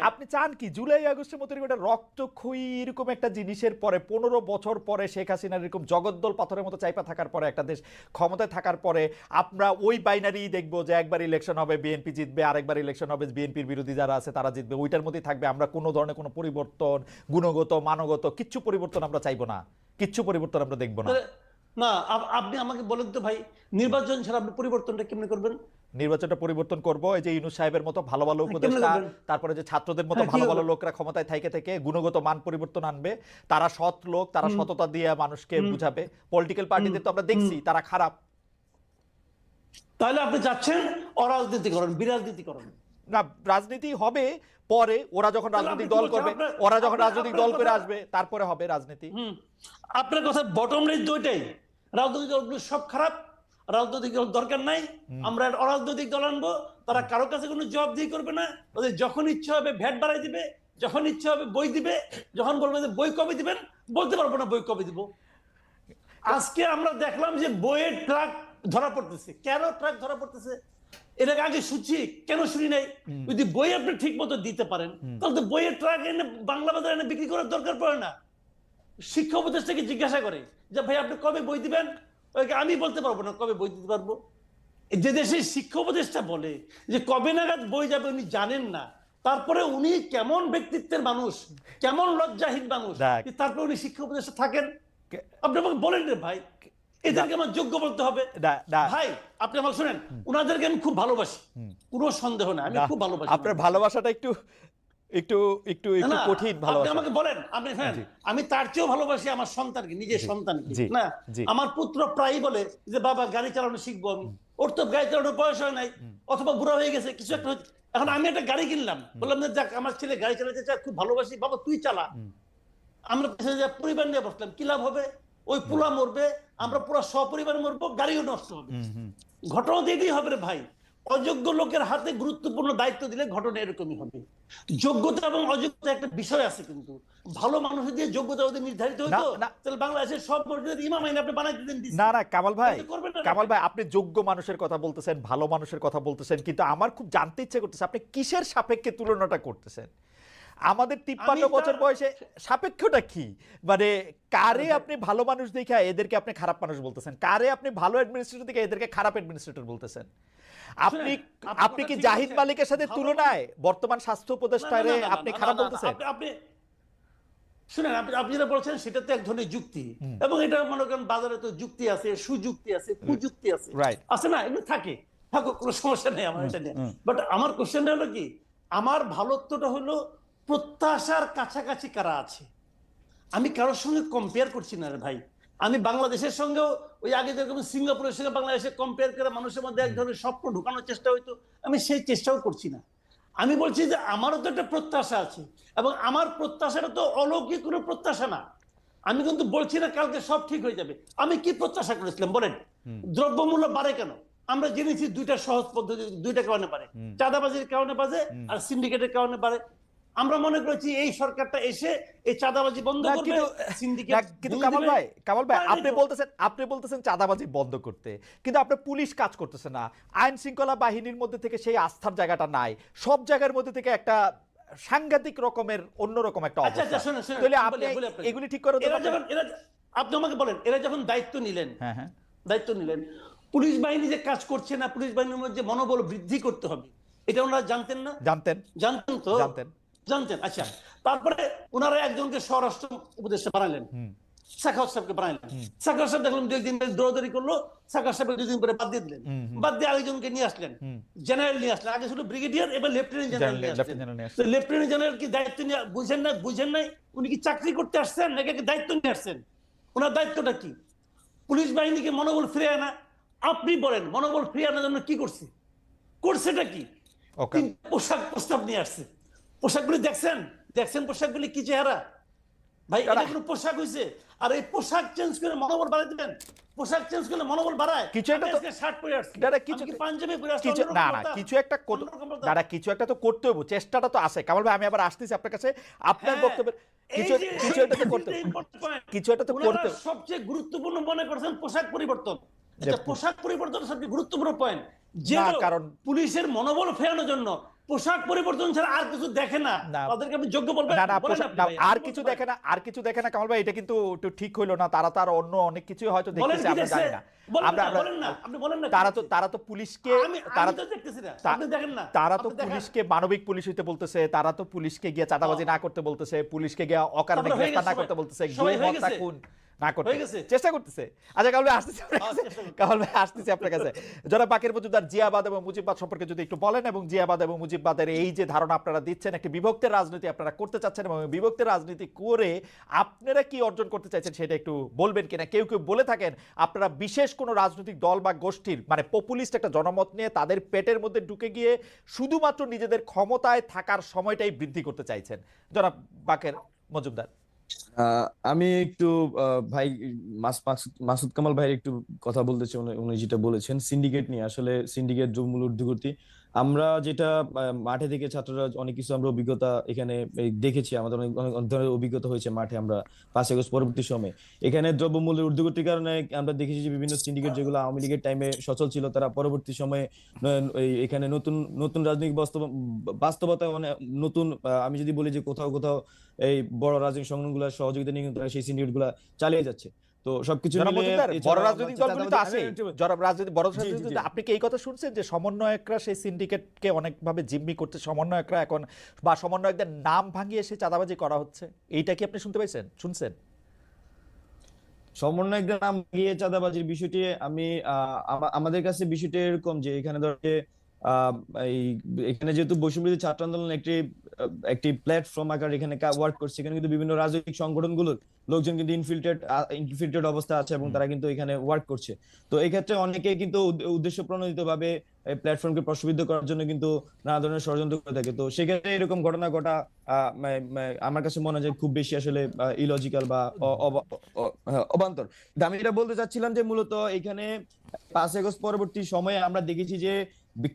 আপনি চান কি জুলাই আগস্টের মতো এরকম একটা রক্তক্ষয়ী এরকম একটা জিনিসের পরে, 15 বছর পরে শেখ হাসিনার এরকম জগদ্দল পাথরের মতো চাইপা থাকার পরে, একটা দেশ ক্ষমতায় থাকার পরে আমরা ওই বাইনারি দেখবো যে একবার ইলেকশন হবে বিএনপি জিতবে, আরেকবার ইলেকশন হবে বিএনপির বিরোধী যারা আছে তারা জিতবে, ওইটার মধ্যেই থাকবে। আমরা কোনো ধরনের কোনো পরিবর্তন, গুণগত মানগত কিচ্ছু পরিবর্তন আমরা চাইবো না, কিচ্ছু পরিবর্তন আমরা দেখবো না। না, আপনি আমাকে বলেন তো ভাই, নির্বাচন ছাড়া আপনি পরিবর্তনটা কেমনে করবেন? নির্বাচনটা পরিবর্তন করব এই যে ইউনূস সাহেবের মতো ভালো ভালো উপদেষ্টা, তারপরে যে ছাত্রদের মতো ভালো ভালো লোকরা ক্ষমতায় থেকে থেকে গুণগত মান পরিবর্তন আনবে। তারা সৎ লোক, তারা সততা দিয়ে মানুষকে বুঝাবে। পলিটিক্যাল পার্টিদের তো আমরা দেখছি তারা খারাপ। তাহলে আপনি চাচ্ছেন অরাজনীতিকরণ, বিরাজনীতিকরণ? না, রাজনীতি হবে পরে, ওরা যখন রাজনৈতিক দল করবে, ওরা যখন রাজনৈতিক দল করে আসবে তারপরে হবে রাজনীতি। আপনার কথা বটম লাইন তো ওইটাই, রাজনৈতিক দলগুলো সব খারাপ, রাজনৈতিক দল দরকার নাই, আমরা অরাজনৈতিক দল আনবো, তারা কারো কাছে কোনো জবাবদিহি করবে না, ওদের যখন ইচ্ছা হবে ভ্যাট বাড়াই দিবে, যখন ইচ্ছা হবে বই দিবে, যখন বলবে যে বই কবে দিবেন বলতে পারবো না বই কবে দিব। আজকে আমরা দেখলাম যে বইয়ের ট্রাক ধরা পড়তেছে। কেন ট্রাক ধরা পড়তেছে? এটাকে আগে শুনছি, কেন শুনি নাই? যদি বই আপনি ঠিক মতো দিতে পারেন তাহলে তো বইয়ের ট্রাক এনে বাংলা বাজারে এনে বিক্রি করার দরকার পড়ে না। শিক্ষা উপদেষ্টাকে জিজ্ঞাসা করে যে ভাই আপনি কবে বই দিবেন? আমি বলতে পারবো না কবে বই দিতে পারবো। যে দেশের শিক্ষা উপদেষ্টা বলে যে কবে নাগাদ বই যাবে উনি জানেন না, তারপরে উনি কেমন ব্যক্তিত্বের মানুষ, কেমন লজ্জাহীন মানুষ, তারপরে উনি শিক্ষা উপদেষ্টা থাকেন? আপনি আমাকে বলেন রে ভাই, এদেরকে আমার যোগ্য বলতে হবে? ভাই আপনি আমাকে শুনেন, উনাদেরকে আমি খুব ভালোবাসি, কোনো সন্দেহ না, আমি খুব ভালোবাসি। আপনার ভালোবাসাটা একটু একটু একটু একটু কঠিন ভালোবাসা। আপনি আমাকে বলেন, আপনি হ্যাঁ, আমি তার চেয়েও ভালোবাসি আমার সন্তানকে, নিজের সন্তানকে। না, আমার পুত্র প্রায়ই বলে যে বাবা গাড়ি চালানো শিখবো আমি, ওর তো গাড়ি চালানোর বয়স হয় নাই, অথবা বুড়া হয়ে গেছে কিছু একটা। এখন আমি একটা গাড়ি কিনলাম, বললাম যে যাক আমার ছেলে গাড়ি চালাতে চায়, খুব ভালোবাসি, বাবা তুই চালা। আমরা পরিবার নিয়ে বসলাম, কি লাভ হবে? ওই পোলা মরবে, আমরা পুরো সপরিবার মরবো, গাড়িও নষ্ট হবে। ঘটনা দিতেই হবে রে ভাই। অযোগ্য লোকের হাতে গুরুত্বপূর্ণ দায়িত্ব দিলে ঘটনা এরকমই হবে। যোগ্যতা এবং অযোগ্যতা একটা বিষয় আছে, কিন্তু ভালো মানুষ দিয়ে যোগ্যতা ওদের নির্ধারিত হতো তাহলে বাংলাদেশের সব মসজিদের ইমাম আইন আপনি বানাই দিতেন। না না কামাল ভাই, কামাল ভাই আপনি যোগ্য মানুষের কথা বলতেছেন, ভালো মানুষের কথা বলতেছেন, কিন্তু আমার খুব জানতে ইচ্ছে করতেছে আপনি কিসের সাপেক্ষে তুলনাটা করতেছেন? আমাদের 53 বছর বয়সে সাপেক্ষটা কি? মানে কারে আপনি ভালো মানুষ দেখে এদেরকে আপনি খারাপ মানুষ বলতেছেন, কারে আপনি ভালো অ্যাডমিনিস্ট্রেটর দেখে এদেরকে খারাপ অ্যাডমিনিস্ট্রেটর বলতেছেন? আপনি আপনি কি জাহিদ মালিকের সাথে তুলনায় বর্তমান স্বাস্থ্য উপদেষ্টারে আপনি খারাপ বলতেছেন? আপনি শুনেন, আপনি যেটা বলছেন সেটা তো এক ধরনের যুক্তি, এবং এটা মনে করেন বাজারে তো যুক্তি আছে, সুযুক্তি আছে, কুযুক্তি আছে, আছে না? এগুলো থাকে, থাকুক, কোনো সমস্যা নেই আমার এটা নিয়ে। বাট আমার কোশ্চেনটা হলো কি, আমার ভালোত্বটা হলো প্রত্যাশার কাছাকাছি কারা আছে। আমি কারোর সঙ্গে কম্পেয়ার করছি না রে ভাই। আমি বাংলাদেশের সঙ্গেও ওই আগে যেরকম সিঙ্গাপুরের সঙ্গে বাংলাদেশে কম্পেয়ার করে মানুষের মধ্যে এক ধরনের স্বপ্ন ঢুকানোর চেষ্টা হইতো, আমি সেই চেষ্টাও করছি না। আমি বলছি যে আমারও তো একটা প্রত্যাশা আছে, এবং আমার প্রত্যাশাটা তো অলৌকিক কোনো প্রত্যাশা না। আমি কিন্তু বলছি না কালকে সব ঠিক হয়ে যাবে। আমি কি প্রত্যাশা করেছিলাম বলেন? দ্রব্যমূল্য বাড়ে কেন? আমরা জেনেছি দুইটা সহজ পদ্ধতি, দুইটা কারণে বাড়ে, চাঁদাবাজির কারণে বাড়ে আর সিন্ডিকেটের কারণে বাড়ে। আমরা মনে করেছি এই সরকারটা এসে এই চাঁদাবাজি বন্ধ করবে, সিন্ডিকেট। কিন্তু কামাল ভাই আপনি বলতেছেন চাঁদাবাজি বন্ধ করতে, কিন্তু আপনি পুলিশ কাজ করতেছে না, আইন শৃঙ্খলা বাহিনীর মধ্যে থেকে সেই আস্থার জায়গাটা নাই, সব জায়গার মধ্যে থেকে একটা সাংঘাতিক রকমের অন্যরকম একটা অবস্থা। তাহলে আপনি এগুলি ঠিক করে দেবেন? আপনি আমাকে বলেন, এরা যখন দায়িত্ব নিলেন, পুলিশ বাহিনী যে কাজ করছে না, পুলিশ বাহিনীর মধ্যে মনোবল বৃদ্ধি করতে হবে, এটা ওনারা জানতেন না? জানতেন তো, জানতেন। আচ্ছা, তারপরে ওনারা একজনকে স্বরাষ্ট্র উপদেষ্টা বানালেন, সাখাওয়াত সাহেবকে বানালেন। সাখাওয়াত সাহেব দেখলাম 2 দিন দৌড়াদৌড়ি করলো, সাখাওয়াত সাহেব 2 দিন পরে বাদ দিয়ে দিলেন, বাদ দিয়ে আরেকজনকে নিয়ে আসলেন, জেনারেল নিয়ে আসলেন। আগে শুধু ব্রিগেডিয়ার, এবার লেফটেন্যান্ট জেনারেল নিয়ে আসলেন। লেফটেন্যান্ট জেনারেল কি দায়িত্ব নিয়ে বুঝেন নাই উনি কি চাকরি করতে আসছেন নাকি দায়িত্ব নিয়ে আসছেন? ওনার দায়িত্বটা কি? পুলিশ বাহিনীকে মনোবল ফিরিয়ে আনা। আপনি বলেন মনোবল ফিরিয়ে আনার জন্য কি করছেটা কি? পোশাক প্রস্তাব নিয়ে আসছে। পোশাকগুলি দেখছেন পোশাকগুলি কি চেহারা ভাই? এটা কোনো পোশাক হইছে? আর এই পোশাক চেঞ্জ করে মনোবল বাড়াই দিবেন? পোশাক চেঞ্জ করলে মনোবল বাড়ায়? কিছু একটা তো শার্ট পরে আসছে, পাঞ্জাবি পরে আসছে, না কিছু একটা তো করতে হবে, চেষ্টাটা তো আছে। কামাল ভাই আমি আবার আসতেছি আপনার কাছে, আপনার বক্তব্যের কিছু একটা তো করতে, কিছু একটা তো করতে। সবচেয়ে গুরুত্বপূর্ণ মনে করছেন পোশাক পরিবর্তন। আচ্ছা, পোশাক পরিবর্তন সবচেয়ে গুরুত্বপূর্ণ পয়েন্ট, যে কারণ পুলিশের মনোবল ফেরানোর জন্য পোশাক পরিবর্তন ছাড়া আর কিছু দেখে না, তাদেরকে আপনি যোগ্য বলবেন? আর কিছু দেখে না কামাল ভাই, এটা কিন্তু একটু ঠিক হইলো না। তারা তো আর অন্য অনেক কিছু হয়তো দেখতেছে, আমরা জানি না। তারা তো পুলিশকে মানবিক পুলিশ হইতে বলতেছে, তারা তো পুলিশকে গিয়ে চাঁদাবাজি না করতে বলতেছে, পুলিশকে গিয়ে অকারণে গ্রেফতার না করতে বলতেছে, না করতে চেষ্টা করতেছে। আচ্ছা কামাল ভাই আসতেছে আপনার কাছে। জনাব বাকের মজুমদার, জিয়াবাদ এবং মুজিববাদ সম্পর্কে যদি একটু বলেন, এবং জিয়াবাদ এবং মুজিববাদের এই যে ধারণা আপনারা দিচ্ছেন, একটি বিভক্তের রাজনীতি আপনারা করতে চাচ্ছেন, এবং বিভক্তের রাজনীতি করে আপনারা কি অর্জন করতে চাইছেন সেটা একটু বলবেন কিনা? কেউ বলে থাকেন আপনারা বিশেষ কোনো রাজনৈতিক দল বা গোষ্ঠীর মানে পপুলিস্ট একটা জনমত নিয়ে তাদের পেটের মধ্যে ঢুকে গিয়ে শুধুমাত্র নিজেদের ক্ষমতায় থাকার সময়টাই বৃদ্ধি করতে চাইছেন। জনাব বাকের মজুমদার। আমি একটু ভাই মাসুদ কামাল ভাইয়ের একটু কথা বলতে চাই। উনি যেটা বলেছেন সিন্ডিকেট নিয়ে, আসলে সিন্ডিকেট দ্রব্যমূল্য ঊর্ধ্বগতি, আমরা যেটা মাঠে থেকে ছাত্ররা অনেক কিছু আমরা অভিজ্ঞতা এখানে দেখেছি, আমাদের অনেক অনেক অনেক ধরনের অভিজ্ঞতা হয়েছে মাঠে। আমরা 5 আগস্ট পরবর্তী সময়ে এখানে দ্রব্যমূল্যের ঊর্ধ্বগতির কারণে আমরা দেখেছি যে বিভিন্ন সিন্ডিকেট যেগুলো আওয়ামী লীগের টাইমে সচল ছিল, তারা পরবর্তী সময়ে এখানে নতুন নতুন রাজনৈতিক বাস্তবতা, মানে নতুন আমি যদি বলি যে কোথাও কোথাও এই বড় রাজনৈতিক সংগঠনগুলোর সহযোগিতা নিয়ে কিন্তু তারা সেই সিন্ডিকেট গুলা চালিয়ে যাচ্ছে। তো সবকিছু মিলিয়ে বড় রাজনৈতিক দলগুলো তো আছে, আপনি কি এই কথা শুনছেন যে সমন্বয়করা সেই সিন্ডিকেটকে অনেকভাবে জিম্মি করতে, সমন্বয়করা এখন বা সমন্বয়কদের নাম ভাঙিয়ে সে চাঁদাবাজি করা হচ্ছে, এইটা কি আপনি শুনতে পাইছেন, শুনছেন? সমন্বয়কদের নাম গিয়ে চাঁদাবাজির বিষয়টি আমি আমাদের কাছে বিষয়টি এরকম যে এখানে ধরে আহ এই এখানে যেহেতু বৈষম্যবিরোধী ছাত্র আন্দোলন একটি একটি প্ল্যাটফর্ম আকার এখানে ওয়ার্ক করছে, এখানে কিন্তু বিভিন্ন রাজনৈতিক সংগঠনগুলোর লোকজন কিন্তু ইনফিল্ট্রেটেড অবস্থা আছে এবং তারা কিন্তু এখানে ওয়ার্ক করছে। তো এই ক্ষেত্রে অনেকে কিন্তু উদ্দেশ্য প্রণোদিত ভাবে এই প্ল্যাটফর্মকে প্রশ্নবিদ্ধ করার জন্য কিন্তু নানা ধরনের ষড়যন্ত্র করে থাকে। তো সেক্ষেত্রে এরকম ঘটনা ঘটা আমার কাছে মনে হয় যে খুব বেশি আসলে ইলজিক্যাল বা অবান্তর। আমি যেটা বলতে চাচ্ছিলাম যে মূলত এখানে 5 আগস্ট পরবর্তী সময়ে আমরা দেখেছি যে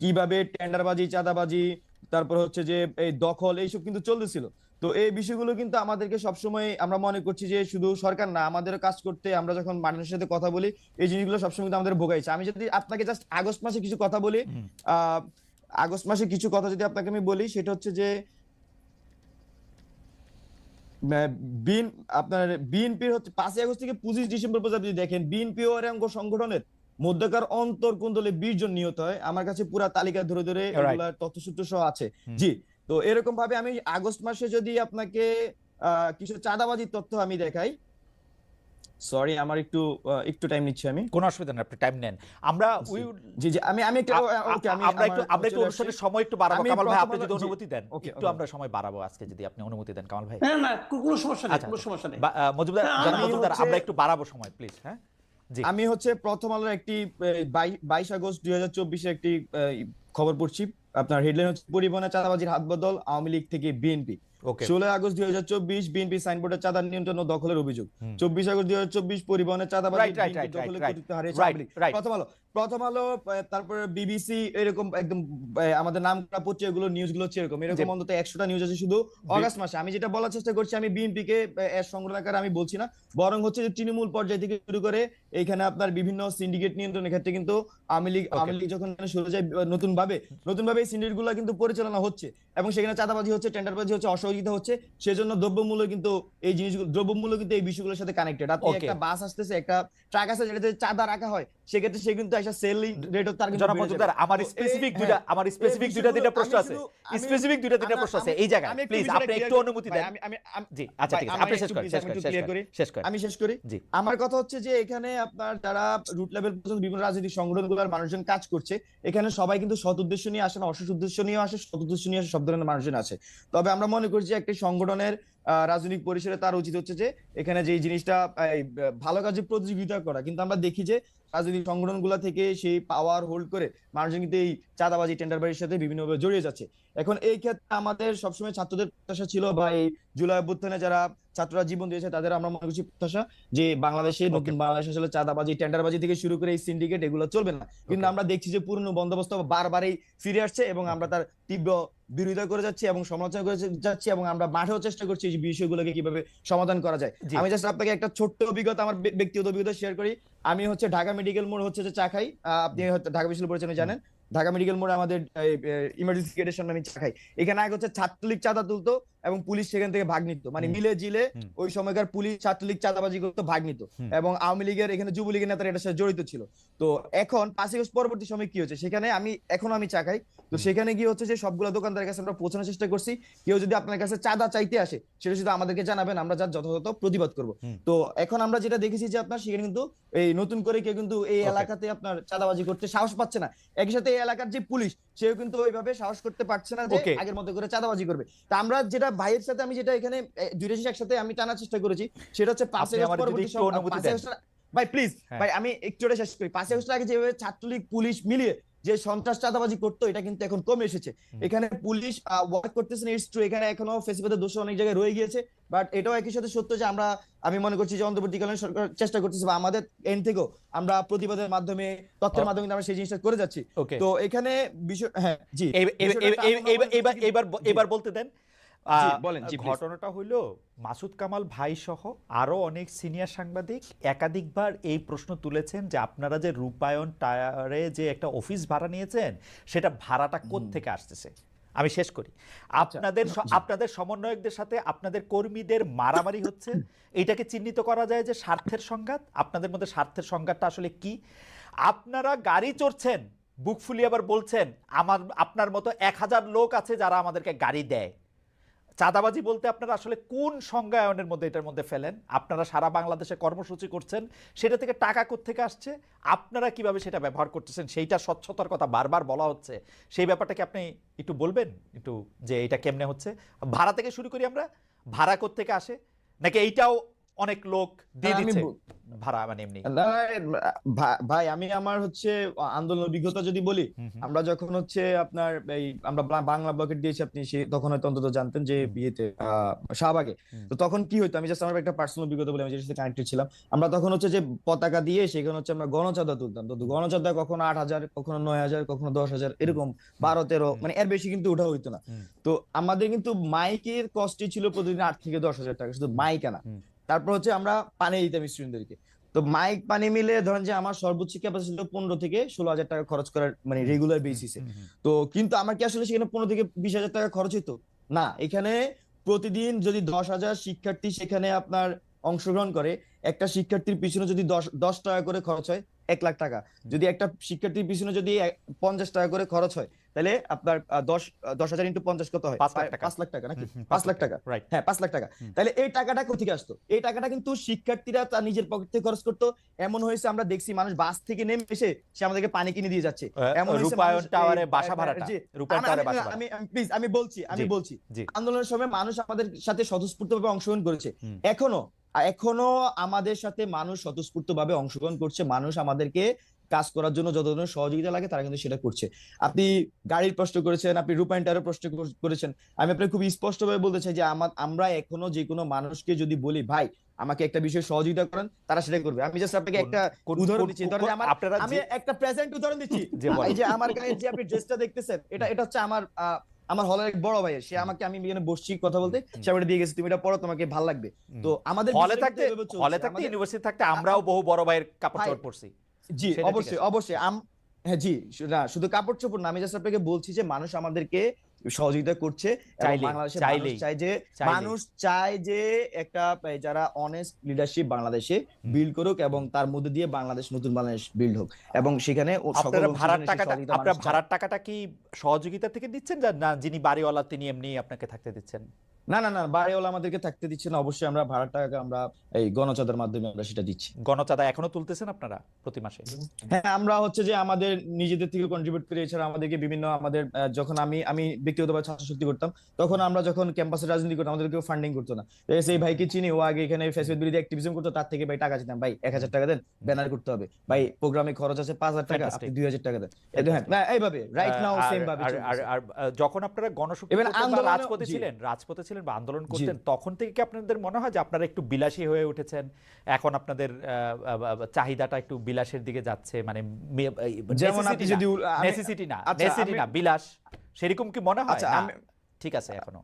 কিভাবে টেন্ডারবাজি, চাঁদাবাজি, তারপর হচ্ছে যে এই দখল, এইসব কিন্তু চলতেছিল। তো এই বিষয়গুলো কিন্তু আমাদেরকে সবসময় আমরা মনে করছি যে শুধু সরকার না, আমাদেরও কাজ করতে, আমরা যখন মানুষের সাথে কথা বলি এই জিনিসগুলো সবসময় কিন্তু আমাদের ভোগাইছে। আমি যদি আপনাকে জাস্ট আগস্ট মাসে কিছু কথা বলি, আগস্ট মাসে কিছু কথা যদি আপনাকে আমি বলি, সেটা হচ্ছে যে আপনার বিএনপির হচ্ছে 5 আগস্ট থেকে 25 ডিসেম্বর পর্যন্ত যদি দেখেন, বিএনপি ও এর অঙ্গ সংগঠনের মধ্যকার অন্তর কুন্দলে 20 জন নিহত হয়। আমার কাছে পুরো তালিকা ধরে ধরে এগুলা তথ্যসূত্র সহ আছে। জি, তো এরকম ভাবে আমি আগস্ট মাসে যদি আপনাকে কিছু চাঁদাবাজির তথ্য আমি দেখাই, সরি আমার একটু একটু টাইম নিচ্ছি, আমি কোনো অসুবিধা নেই, আপনি টাইম নেন। আমরা জি জি আমি একটু ওকে, আমরা একটু অনুষ্ঠানের সময় একটু বাড়াবো কামাল ভাই, আপনি যদি অনুমতি দেন একটু আমরা সময় বাড়াবো আজকে, যদি আপনি অনুমতি দেন কামাল ভাই। না না কোনো সমস্যা নেই, কোনো সমস্যা নেই। মজুমদার আমরা একটু বাড়াবো সময় প্লিজ। হ্যাঁ জি, আমি হচ্ছে প্রথম আলোর একটি 22 আগস্ট 2024 একটি খবর পড়ছি। আপনার হেডলাইন হচ্ছে পরিবহনে চাঁদাবাজির হাত বদল আওয়ামী লীগ থেকে বিএনপি। 16 আগস্ট 2024 বিএনপি সাইনবোর্ডে চাঁদা নিয়ন্ত্রণ ও দখলের অভিযোগ। 24 আগস্ট 2024 পরিবহনে চাঁদাবাজি দখলের কর্তৃত্ব হারিয়েছে আওয়ামী লীগ। প্রথম আলো, তারপরে বিবিসি, এরকম একদম আমাদের নাম করা পত্রিকাগুলো নিউজগুলো হচ্ছে এরকম অন্তত 100টা নিউজ আছে শুধু অগাস্ট মাসে। আমি যেটা বলার চেষ্টা করছি, আমি বিএনপি কে এর সংগঠন আকারে আমি বলছি না, বরং হচ্ছে যে তৃণমূল পর্যায় থেকে শুরু করে এখানে আপনার বিভিন্ন সিন্ডিকেট নিয়ন্ত্রণের ক্ষেত্রে কিন্তু আওয়ামী লীগ যখন শুরু যায় নতুন ভাবে এই সিন্ডিকেট গুলো কিন্তু পরিচালনা হচ্ছে এবং সেখানে চাঁদাবাজি হচ্ছে, টেন্ডারবাজি হচ্ছে, অসহযোগিতা হচ্ছে। সেজন্য দ্রব্যমূল্য কিন্তু এই জিনিসগুলো, দ্রব্যমূল্য কিন্তু এই বিষয়গুলোর সাথে কানেক্টেড। আপনি একটা বাস আসতেছে, একটা ট্রাক আছে যেটাতে চাঁদা রাখা হয়, সেক্ষেত্রে সে কিন্তু একটা সেলিং রেট তার কিন্তু জনাব মজুমদার, আমার স্পেসিফিক দুইটা প্রশ্ন আছে, স্পেসিফিক দুইটা প্রশ্ন আছে এই জায়গায়, প্লিজ আপনি একটু অনুমতি দেন। জি আচ্ছা ঠিক আছে, আপনি শেষ করেন। আমি শেষ করি। আমার কথা হচ্ছে যে এখানে আপনার যারা রুট লেভেল পর্যন্ত বিভিন্ন রাজনৈতিক সংগঠনগুলোর মানুষজন কাজ করছে, এখানে সবাই কিন্তু সৎ উদ্দেশ্য নিয়ে আসে না, অসৎ উদ্দেশ্য নিয়ে আসে, সৎ উদ্দেশ্য নিয়ে আসে, সব ধরনের মানুষজন আছে। তবে আমরা মনে করি যে একটি সংগঠনের রাজনৈতিক পরিসরে তার উচিত হচ্ছে যে এখানে যে জিনিসটা ভালো কাজে প্রতিযোগিতা করা, কিন্তু আমরা দেখি যে রাজনৈতিক সংগঠনগুলো থেকে সেই পাওয়ার হোল্ড করে মানুষজন কিন্তু এই চাঁদাবাজি, টেন্ডারবাজির সাথে বিভিন্নভাবে জড়িয়ে যাচ্ছে। এখন এই ক্ষেত্রে আমাদের সবসময় ছাত্রদের প্রত্যাশা ছিল, বা এই জুলাই অভ্যুত্থানে যারা ছাত্ররা জীবন দিয়েছে তাদের আমরা মনে করছি প্রত্যাশা যে বাংলাদেশে, নতুন বাংলাদেশ আসলে চাঁদাবাজি, টেন্ডারবাজি থেকে শুরু করে এই সিন্ডিকেট এগুলো চলবে না। কিন্তু আমরা দেখছি যে পুরনো বন্দোবস্ত বারবারই ফিরে আসছে এবং আমরা তার তীব্র বিরোধিতা করে যাচ্ছি এবং সমালোচনা করে যাচ্ছি এবং আমরা মাঠেও চেষ্টা করছি এই বিষয়গুলোকে কিভাবে সমাধান করা যায়। আমি জাস্ট আপনাকে একটা ছোট্ট অভিজ্ঞতা, আমার ব্যক্তিগত অভিজ্ঞতা শেয়ার করি। আমি হচ্ছে ঢাকা মেডিকেল মোড় হচ্ছে যে চা খাই, আপনি হয়তো ঢাকা বিশ্ববিদ্যালয় পরিচালনা জানেন, ঢাকা মেডিকেল মোড়ে আমাদের ইমার্জেন্সি গেটের সামনে আমি চা খাই। এখানে আগে হচ্ছে ছাত্রলীগ চাঁদা তুলতো এবং পুলিশ সেখান থেকে ভাগ নিত, মানে মিলে জিলে ওই সময়কার পুলিশ ছাত্রলীগ চাঁদাবাজি করতো, ভাগ নিত এবং আওয়ামী লীগের এখানে যুবলীগের নেতারা এটার সাথে জড়িত ছিল। তো এখন 5 আগস্ট পরবর্তী সময় কি হচ্ছে, সেখানে আমি চা খাই, তো সেখানে গিয়ে হচ্ছে যে সবগুলো দোকানদারের কাছে আমরা পৌঁছানোর চেষ্টা করছি, কেউ যদি আপনার কাছে চাঁদা চাইতে আসে সেটা শুধু আমাদেরকে জানাবেন, আমরা যার যথাযথ প্রতিবাদ করব। তো এখন আমরা যেটা দেখেছি যে আপনার সেখানে কিন্তু এই নতুন করে কেউ কিন্তু এই এলাকাতে আপনার চাঁদাবাজি করতে সাহস পাচ্ছে না। একই সাথে এই এলাকার যে পুলিশ, সেও কিন্তু ওইভাবে সাহস করতে পারছে না যে আগের মতো করে চাঁদাবাজি করবে। তা আমরা যেটা ভাইয়ের সাথে আমি যেটা এখানে দুইটা জিনিস একসাথে আমি টানার চেষ্টা করেছি, সেটা হচ্ছে 5 আগস্ট পরবর্তী সময় ভাই প্লিজ ভাই আমি একটু শেষ করি। 5 আগস্টের আগে যেভাবে ছাত্রলীগ পুলিশ মিলিয়ে যে সন্ত্রাস চাঁদাবাজি করতো এটা কিন্তু এখন কমে এসেছে। এখানে পুলিশ ওয়ার্ক করতেছে, ইটস ট্রু, এখানে এখনো ফেসিবাদের দোষ অনেক জায়গায় রয়ে গিয়েছে, বাট এটাও একই সাথে সত্য যে আমি মনে করছি যে অন্তর্বর্তীকালীন সরকার চেষ্টা করতেছে বা আমাদের এন্ড থেকেও আমরা প্রতিবাদের মাধ্যমে, তথ্যের মাধ্যমে আমরা সেই জিনিসটা করে যাচ্ছি। তো এখানে বিষয়, হ্যাঁ জি, এবার বলতে দেন। বলেন। ঘটনাটা হইলো মাসুদ কামাল ভাই সহ আরো অনেক সিনিয়র সাংবাদিক একাধিকবার এই প্রশ্ন তুলেছেন যে আপনারা যে রূপায়ণ টায়ারে যে একটা অফিস ভাড়া নিয়েছেন সেটা ভাড়াটা কোত্থেকে আসতেছে। আমি শেষ করি, আপনাদের সমন্বয়কদের সাথে আপনাদের কর্মীদের মারামারি হচ্ছে, এইটাকে চিহ্নিত করা যায় যে স্বার্থের সংঘাত। আপনাদের মধ্যে স্বার্থের সংঘাতটা আসলে কি? আপনারা গাড়ি চড়ছেন, বুক ফুলিয়ে আবার বলছেন আপনার মতো 1000 লোক আছে যারা আমাদেরকে গাড়ি দেয়। চাঁদাবাজি বলতে আপনারা আসলে কোন সংজ্ঞায়নের মধ্যে এটার মধ্যে ফেলেন? আপনারা সারা বাংলাদেশে কর্মসূচি করছেন, সেটা থেকে টাকা কোত্থেকে আসছে, আপনারা কিভাবে সেটা ব্যবহার করতেছেন, সেইটা স্বচ্ছতার কথা বারবার বলা হচ্ছে। সেই ব্যাপারটা কি আপনি একটু বলবেন একটু, যে এটা কেমনে হচ্ছে? ভাড়া থেকে শুরু করি আমরা, ভাড়া কোত্থেকে আসে, নাকি এইটাও অনেক লোক দিয়ে দিচ্ছে ভাড়া? মানে এমনি ভাই, আমি আমার হচ্ছে আন্দোলন অভিজ্ঞতা যদি বলি, আমরা যখন হচ্ছে আপনার আমরা বাংলা ব্লকেট দিয়েছি, আপনি তখন হয়তো অন্তত জানতেন যে বিয়েতে শাহবাগে, তো তখন কি হইতো, আমি জাস্ট আমার একটা পার্সোনাল অভিজ্ঞতা বলে, আমি যেটার সাথে কানেক্টেড ছিলাম। আমরা তখন হচ্ছে যে পতাকা দিয়ে সেখানে হচ্ছে আমরা গণচাঁদা তুলতাম। তো গণচাঁদা কখনো 8000, কখনো 9000, কখনো 10000, এরকম 12-13, মানে এর বেশি কিন্তু ওঠা হইতো না। তো আমাদের কিন্তু মাইকের কস্টই ছিল প্রতিদিন 8 থেকে 10,000 টাকা, শুধু মাইক আনা। তারপর হচ্ছে আমরা পানি দিতাম স্টুডেন্টদেরকে। তো মাইক পানি মিলে ধরেন যে আমার সর্বোচ্চ ক্যাপাসিটি ছিল 15 থেকে 16,000 টাকা খরচ করার, মানে রেগুলার বেসিসে। তো কিন্তু আমার কি আসলে সেখানে 15 থেকে 20,000 টাকা খরচ হতো না। এখানে প্রতিদিন যদি 10,000 শিক্ষার্থী সেখানে আপনার অংশগ্রহণ করে, একটা শিক্ষার্থীর পিছনে যদি 10 টাকা করে খরচ হয়, 1 লাখ টাকা। যদি একটা শিক্ষার্থীর পিছনে যদি 50 টাকা করে খরচ হয়, তাহলে আপনার 10,000 ইন্টু 50 কত হয়? 5 লাখ টাকা নাকি? 5 লাখ টাকা, হ্যাঁ 5 লাখ টাকা। তাহলে এই টাকাটা কোথেকে আসতো? এই টাকাটা কিন্তু শিক্ষার্থীরা তার নিজের পকেট থেকে খরচ করতো। এমন হয়েছে আমরা দেখছি মানুষ বাস থেকে নেমে এসে সে আমাদেরকে পানি কিনে দিয়ে যাচ্ছে। এমন রূপায়ণ টাওয়ারে বাসা ভাড়াটা, রূপায়ণ টাওয়ারে বাসা ভাড়া। প্লিজ আমি বলছি আন্দোলনের সময় মানুষ আমাদের সাথে স্বতঃস্ফূর্তভাবে অংশগ্রহণ করেছে। এখনো আমাদের সাথে মানুষ স্বতঃস্ফূর্তভাবে অংশগ্রহণ করছে। মানুষ আমাদেরকে কাজ করার জন্য যত ধরনের সহযোগিতা লাগে তারা কিন্তু সেটা করছে। আপনি গাড়ির প্রশ্ন করেছেন, আপনি রূপায়ণ টাওয়ারের প্রশ্ন করেছেন। আমি আপনাকে খুব স্পষ্টভাবে বলতে চাই যে আমরা এখনো যে কোনো মানুষকে যদি বলি ভাই আমাকে একটা বিষয়ে সহযোগিতা করেন, তারা সেটা করবে। আমি জাস্ট আপনাকে একটা উদাহরণ দিচ্ছি। আমি একটা প্রেজেন্ট উদাহরণ দিচ্ছি। এই যে আমার গায়ে যে আপনি ড্রেসটা দেখতেছেন, এটা হচ্ছে আমার হলের এক বড় ভাই। সে আমাকে, আমি এখানে বসছি কথা বলতে, সে আমাকে দিয়ে গেছে তুমি এটা পড়ো, তোমাকে ভালো লাগবে। তো আমাদের হলে থাকতে ইউনিভার্সিটি থাকতে আমরাও বহু বড় ভাইয়ের কাপড় চোপড় পরছি। জি অবশ্যই হ্যাঁ জি, না শুধু কাপড় চোপড় না, আমি জাস্ট আপনাকে বলছি যে মানুষ আমাদেরকে সহযোগিতা করছে। মানুষ চায় যে একটা যারা অনেস্ট লিডারশিপ বাংলাদেশে বিল্ড করুক এবং তার মধ্যে দিয়ে বাংলাদেশ নতুন বাংলাদেশ বিল্ড হোক। এবং সেখানে আপনারা ভাড়ার টাকাটা কি সহযোগিতা থেকে দিচ্ছেন, না যিনি বাড়িওয়ালা তিনি এমনি আপনাকে থাকতে দিচ্ছেন? না, বাড়িওয়ালা আমাদেরকে থাকতে দিচ্ছে না। অবশ্যই আমরা ভাড়ার টাকা আমরা এই গণচাঁদার মাধ্যমে আমরা সেটা দিচ্ছি। গণচাঁদা এখনো তুলতেছেন আপনারা প্রতি মাসে? হ্যাঁ, আমরা হচ্ছে যে আমাদের নিজেদের থেকে কন্ট্রিবিউট করে, এছাড়া আমাদেরকে বিভিন্ন আমাদের যখন আমি ব্যক্তিগতভাবে ছাত্র শক্তি করতাম, তখন আমরা যখন ক্যাম্পাসে রাজনীতি করতাম আমাদেরকে ফান্ডিং করতো না। সেই ভাইকে চিনি, ও আগে এখানে ফেসবুক বিরোধী অ্যাক্টিভিজম করতো, তার থেকে ভাই টাকা চাইতাম, ভাই 1000 টাকা দেন, ব্যানার করতে হবে, ভাই প্রোগ্রামে খরচ আছে 5000 টাকা, আপনি 2000 টাকা দেন। হ্যাঁ, এইভাবে রাইট নাও সেম ভাবে। আর যখন আপনারা গণশক্তি রাজপথে ছিলেন বা আন্দোলন করতেন, তখন থেকে কি আপনাদের মনে হয় যে আপনারা একটু বিলাসী হয়ে উঠেছেন, এখন আপনাদের চাহিদাটা একটু বিলাসের দিকে যাচ্ছে, মানে নেসেসিটি না বিলাস, সেরকম কি মনে হয়? ঠিক আছে, এখনো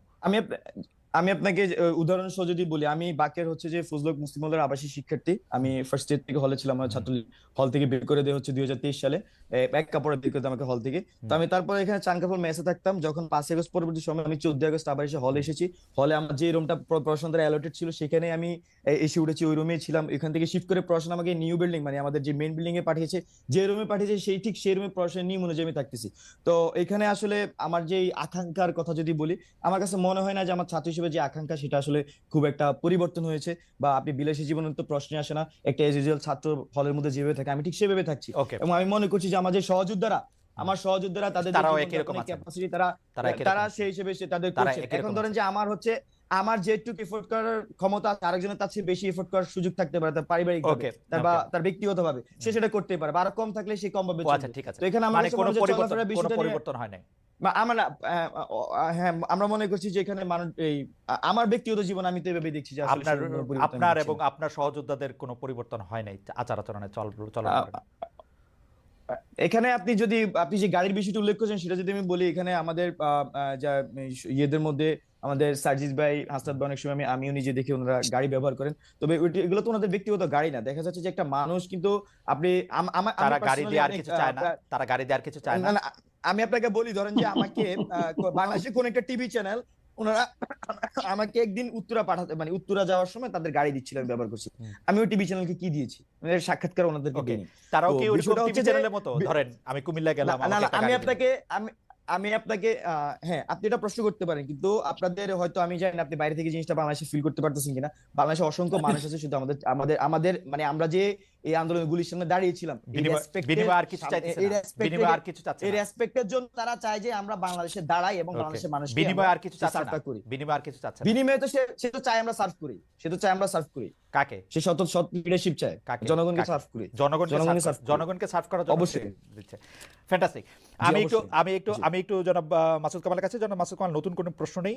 আমি আপনাকে উদাহরণ সহ যদি বলি, আমি বাকের হচ্ছে যে ফজলক মুসলিম হলের আবাসিক শিক্ষার্থী। আমি ফার্স্ট ইয়ার থেকে হলে ছিলাম, আমার ছাত্র হল থেকে বের করে দেওয়া হচ্ছে 2023 সালে, এক কাপড়ে বের করে আমাকে হল থেকে। তো আমি তারপরে এখানে চানকাপুর মেসে থাকতাম। যখন 5 আগস্ট পরবর্তী সময় আমি 14 আগস্ট আবার এসে হলে এসেছি। হলে আমার যে রুমটা পড়াশোনা দ্বারা অ্যালোটেড ছিল সেখানে আমি এসে উঠেছি, ওই রুমে ছিলাম। এখান থেকে শিফট করে পড়াশোনা আমাকে নিউ বিল্ডিং, মানে আমাদের যে মেইন বিল্ডিং এ পাঠিয়েছে, যে রুমে পাঠিয়েছে সেই রুমে পড়াশোনা নিয়ম অনুযায়ী আমি থাকতেছি। তো এখানে আসলে আমার যে আকাঙ্ক্ষার কথা যদি বলি, আমার কাছে মনে হয় না যে আমার ছাত্র হিসেবে যে আকাঙ্ক্ষা সেটা আসলে খুব একটা পরিবর্তন হয়েছে, বা আপনি বিলাসী জীবনের তো প্রশ্নে আসে না। একটা এজ ইউজুয়াল ছাত্র হলের মধ্যে যেভাবে থাকে আমি ঠিক সেভাবে থাকছি। এবং আমি মনে করছি যে আমার যে সহযোদ্ধারা তাদের ক্যাপাসিটি তারা সেই হিসেবে তাদের করছে। এখন ধরেন যে আমার হচ্ছে আমার যেটুকু এফোর্ট করার ক্ষমতা আছে আরেকজনের তার চেয়ে বেশি এফোর্ট করার সুযোগ থাকতে পারে, তার পারিবারিক ভাবে, তার ব্যক্তিগত ভাবে সে সেটা করতে পারে, বা আরো কম থাকলে সে কম ভাবে আচ্ছা ঠিক আছে, তো এখানে মানে কোনো আমাদের পরিবর্তন হয় নাই। আমরা হ্যাঁ আমরা মনে করছি যে এখানে মানুষ এই আমার ব্যক্তিগত জীবন আমি তো এভাবেই দেখছি যে আপনার এবং আপনার সহযোদ্ধাদের কোনো পরিবর্তন হয় নাই আচার আচরণে এখানে আপনি যে গাড়ির বিষয়টা উল্লেখ করেছেন সেটা যদি আমি বলি, এখানে আমাদের যা ইয়েদের মধ্যে আমাদের সার্জিস ভাই, হাসনাত ভাই, অনেক সময় আমিও নিজে দেখি ওনারা গাড়ি ব্যবহার করেন, তবে এগুলো তো ওনাদের ব্যক্তিগত গাড়ি না। দেখা যাচ্ছে যে একটা মানুষ কিন্তু আপনি তারা গাড়ি দিয়ে আর কিছু চায় না, তারা গাড়ি দিয়ে আর কিছু চায় না। আমি আপনাকে বলি, ধরেন যে আমাকে বাংলাদেশে কোন একটা টিভি চ্যানেল ওনারা আমাকে একদিন উত্তরা পাঠাতে, মানে উত্তরা যাওয়ার সময় তাদের গাড়ি দিচ্ছিলেন, ব্যবহার করছি, আমি ওই টিভি চ্যানেলকে কি দিয়েছি, সাক্ষাৎকার ওনাদেরকে দিইনি। তারাও কি ওরকম টিভি চ্যানেলের মতো, ধরেন আমি কুমিল্লা গেলাম, আমি আপনাকে হ্যাঁ আপনি এটা প্রশ্ন করতে পারেন, কিন্তু আপনাদের হয়তো আমি জানি না আপনি বাইরে থেকে জিনিসটা বাংলাদেশে ফিল করতে পারতেছেন কিনা। বাংলাদেশে অসংখ্য মানুষ আছে, শুধু আমাদের মানে আমরা যে এই আন্দোলনগুলির সামনে দাঁড়িয়েছিলাম এই রেসপেক্টের জন্য তারা চায় যে আমরা বাংলাদেশে দাঁড়াই এবং বাংলাদেশের মানুষকে বিনিময় আর কিছু চাচ্ছে করি, বিনিময় আর কিছু চাচ্ছে, বিনিময়ে তো সে তো চায় আমরা সার্ভ করি, কাকে সে সৎ লিডারশিপ চায়, জনগণকে সার্ভ করি, জনগণকে সার্ভ করার জন্য অবশ্যই দিচ্ছে। ফ্যান্টাস্টিক। আমি একটু জনাব মাসুদ কামালের কাছে, জনাব মাসুদ কামাল, নতুন কোনো প্রশ্ন নেই,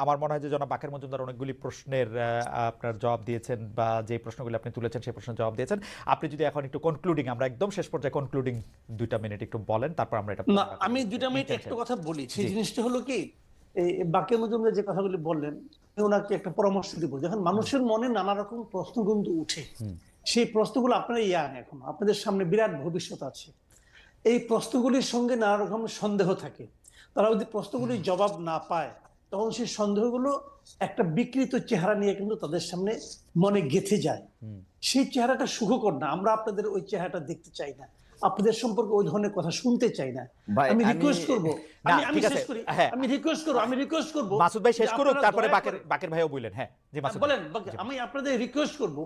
আমার মনে হয় যে জনাব বাকের মজুমদার অনেকগুলি প্রশ্নের আপনার জবাব দিয়েছেন, বা যে প্রশ্নগুলি আপনি তুলেছেন সেই প্রশ্নের জবাব দিয়েছেন। আপনি যদি এখন একটু কনক্লুডিং, আমরা একদম শেষ পর্যায়ে কনক্লুডিং 2 মিনিট একটু বলেন, তারপর আমরা এটা আমি 2 মিনিট একটা কথা বলি। সেই জিনিসটা হলো কি, বাকের মজুমদার যে কথাগুলি বললেন, ওনাকে একটা পরামর্শ দিব। যখন মানুষের মনে নানা রকম প্রশ্ন কিন্তু উঠে, সেই প্রশ্নগুলো আপনারা ইয়াং, এখন আপনাদের সামনে বিরাট ভবিষ্যৎ আছে, এই প্রশ্নগুলির সঙ্গে নানা রকম সন্দেহ থাকে, তারা যদি প্রশ্নগুলির জবাব না পায় তখন সেই সন্দেহগুলো একটা বিকৃত চেহারা নিয়ে কিন্তু তাদের সামনে মনে গেঁথে যায়। সেই চেহারাটা সুখকর না, আমরা আপনাদের ওই চেহারাটা দেখতে চাই না, আপনাদের সম্পর্কে ওই ধরনের কথা শুনতে চাই না। আমি রিকোয়েস্ট করবো, আমি রিকোয়েস্ট করবো মাসুদ ভাই শেষ করুক, তারপরে বাকের ভাইও বললেন। হ্যাঁ জি মাসুদ বলেন। আমি আপনাদের রিকোয়েস্ট করবো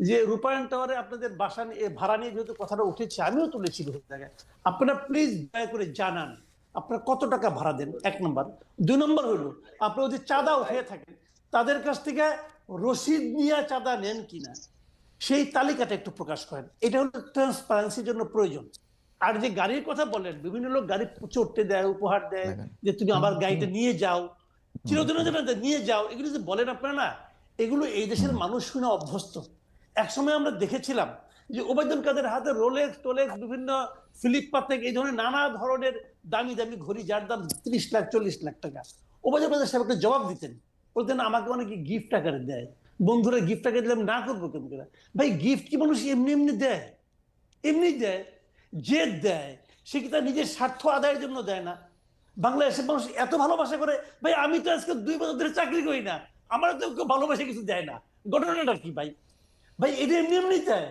যে রূপায়ণ টাওয়ারে আপনাদের বাসা ভাড়া নিয়ে যেহেতু কথাটা উঠেছে, আমিও তুলেছি জায়গায়, আপনারা প্লিজ দয়া করে জানান আপনারা কত টাকা ভাড়া দেন, 1 নম্বর। 2 নম্বর হলো, আপনারা যদি চাঁদা উঠে থাকেন তাদের কাছ থেকে রসিদ নিয়ে চাঁদা নেন কিনা, সেই তালিকাটা একটু প্রকাশ করেন। এটা হলো ট্রান্সপারেন্সির জন্য প্রয়োজন। আর যে গাড়ির কথা বলেন, বিভিন্ন লোক গাড়ি চড়তে দেয়, উপহার দেয়, যে তুমি আমার গাড়িটা নিয়ে যাও, চিরদিনের জন্য নিয়ে যাও, এগুলো যে বলেন আপনারা না, এগুলো এই দেশের মানুষ শুনে অভ্যস্ত। একসময় আমরা দেখেছিলাম যে ওবায়দুল কাদের হাতে রোলেক্স টোলেক্স, বিভিন্ন ফিলিপ পাতেক, এই ধরনের নানা ধরনের দামি দামি ঘড়ি, যার দাম 30 লাখ 40 লাখ টাকা। ওবায়দুল কাদের সাহেবকে জবাব দিতেন, বলতেন আমাকে অনেকে গিফট আকারে দেয়, বন্ধুরা গিফট আকারে দিলাম, না করবো কেমন করে? ভাই গিফট কি মানুষ এমনি এমনি দেয়? এমনি দেয়? যে দেয় সে কি তার নিজের স্বার্থ আদায়ের জন্য দেয় না? বাংলাদেশের মানুষ এত ভালোবাসা করে, ভাই আমি তো আজকে 2 বছর ধরে চাকরি করি না, আমার তো কেউ ভালোবাসা কিছু দেয় না, ঘটনাটা কি ভাই? ভাই এটা এমনি এমনি দেয়?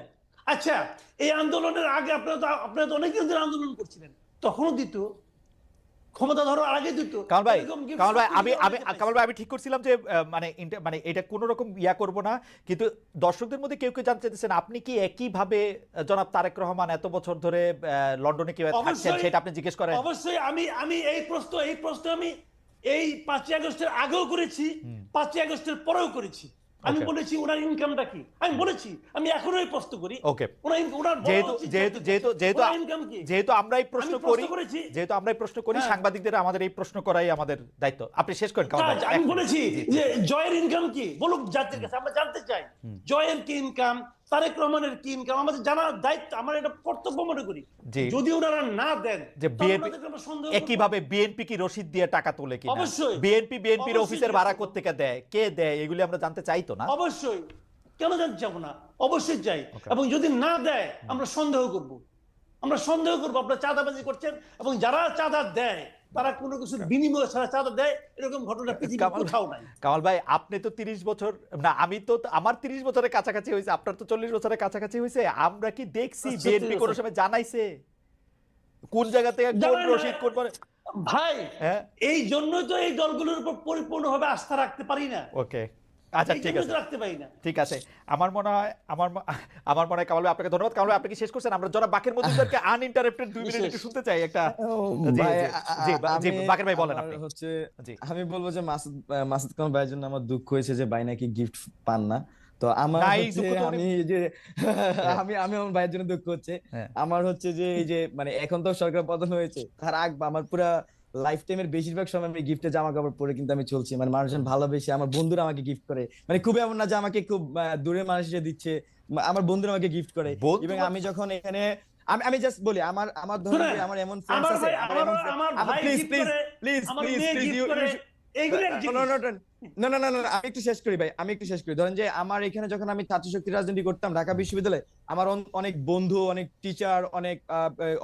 আচ্ছা, এই আন্দোলনের আগে আপনারা তো অনেকদিন ধরে আন্দোলন করছিলেন, তখনও দিত, ক্ষমতা ধরো আগে দিত। কামাল ভাই আমি ঠিক করছিলাম যে মানে এটা কোনো রকম ইয়া করব না, কিন্তু দর্শকদের মধ্যে কেউ জানতে চাইছেন আপনি কি একইভাবে জনাব তারেক রহমান এত বছর ধরে লন্ডনে কিভাবে থাকছেন সেটা আপনি জিজ্ঞেস করেন। অবশ্যই আমি এই প্রশ্ন আমি এই 5ই আগস্টের আগেও করেছি, 5ই আগস্টের পরেও করেছি। আমি বলেছি ওনার ইনকামটা কি, আমি বলেছি, আমি এখনো এই প্রশ্ন করি। ওকে, যেহেতু আমরা এই প্রশ্ন করি, সাংবাদিকদের আমাদের এই প্রশ্ন করাই আমাদের দায়িত্ব। আপনি শেষ করেন। আমি বলেছি যে জয়ের ইনকাম কি, বলুক জাতির কাছে, আমরা জানতে চাই জয়ের কি ইনকাম, তারেক রহমানের কি ইনকাম, আমাদের জানার দায়িত্ব, আমরা এটা কর্তব্য মনে করি। যদি ওনারা না দেন যে একইভাবে বিএনপি কি রসিদ দিয়ে টাকা তোলে কিনা, অবশ্যই বিএনপির অফিসের ভাড়া কোত্থেকে দেয়, কে দেয়, এগুলি আমরা জানতে চাই তো না? অবশ্যই, কেন জানতে চাবো না, অবশ্যই চাই। এবং যদি না দেয় আমরা সন্দেহ করব, আপনারা চাঁদাবাজি করছেন, এবং যারা চাঁদা দেয় তারা কোনো কিছু বিনিময় ছাড়া চাঁদা দেয়, এরকম ঘটনা পৃথিবীর কোথাও নাই। কামাল ভাই আপনি তো 30 বছর না, আমি তো আমার 30 বছরের কাছাকাছি হয়েছে, আপনার তো 40 বছরের কাছাকাছি হয়েছে। আমরা কি দেখছি বিএনপি কোনো সময় জানাইছে কোন জায়গা থেকে কোন রসিদ কোন করে? ভাই এই জন্যই তো এই দলগুলোর উপর পরিপূর্ণভাবে আস্থা রাখতে পারি না। ওকে, আচ্ছা ঠিক আছে, রাখতে পারি না। ঠিক আছে। আমার মনে হয় কামাল ভাই আপনাকে ধন্যবাদ। কামাল ভাই আপনি কি শেষ করছেন? আমরা জনাব বাকের মজুমদারকে আনইন্টারাপ্টেড 2 মিনিট একটু শুনতে চাই একটা। জি ভাই, জি বাকের ভাই বলেন আপনি। হচ্ছে জি আমি বলবো যে মাসুদ কামাল ভাইয়ের জন্য আমার দুঃখ হয়েছে যে ভাই নাকি গিফট পান না। তো আমার না, এই হচ্ছে দুঃখ তো আমি যে আমি আমার ভাইয়ের জন্য দুঃখ হচ্ছে। হ্যাঁ। আমার হচ্ছে যে এই যে মানে এখন তো সরকার পতন হয়েছে, তার আগ আমার পুরা লাইফ টাইমের বেশিরভাগ সময় আমি গিফটে জামা কাপড় পরে কিন্তু আমি চলছি, মানে মানুষজন ভালোবেসে, আমার বন্ধুরা আমাকে গিফট করে, মানে খুব এমন না যে আমাকে খুব দূরের মানুষ এসে দিচ্ছে, আমার বন্ধুরা আমাকে গিফট করে। এবং আমি যখন এখানে আমি জাস্ট বলি আমার ধরুন যে আমার এমন ফ্রেন্ডস আছে, please please please please please না না না না আমি একটু শেষ করি ভাই, আমি একটু শেষ করি। ধরেন যে আমার এখানে যখন আমি ছাত্র শক্তি রাজনীতি করতাম ঢাকা বিশ্ববিদ্যালয়ে, আমার অনেক বন্ধু, অনেক টিচার, অনেক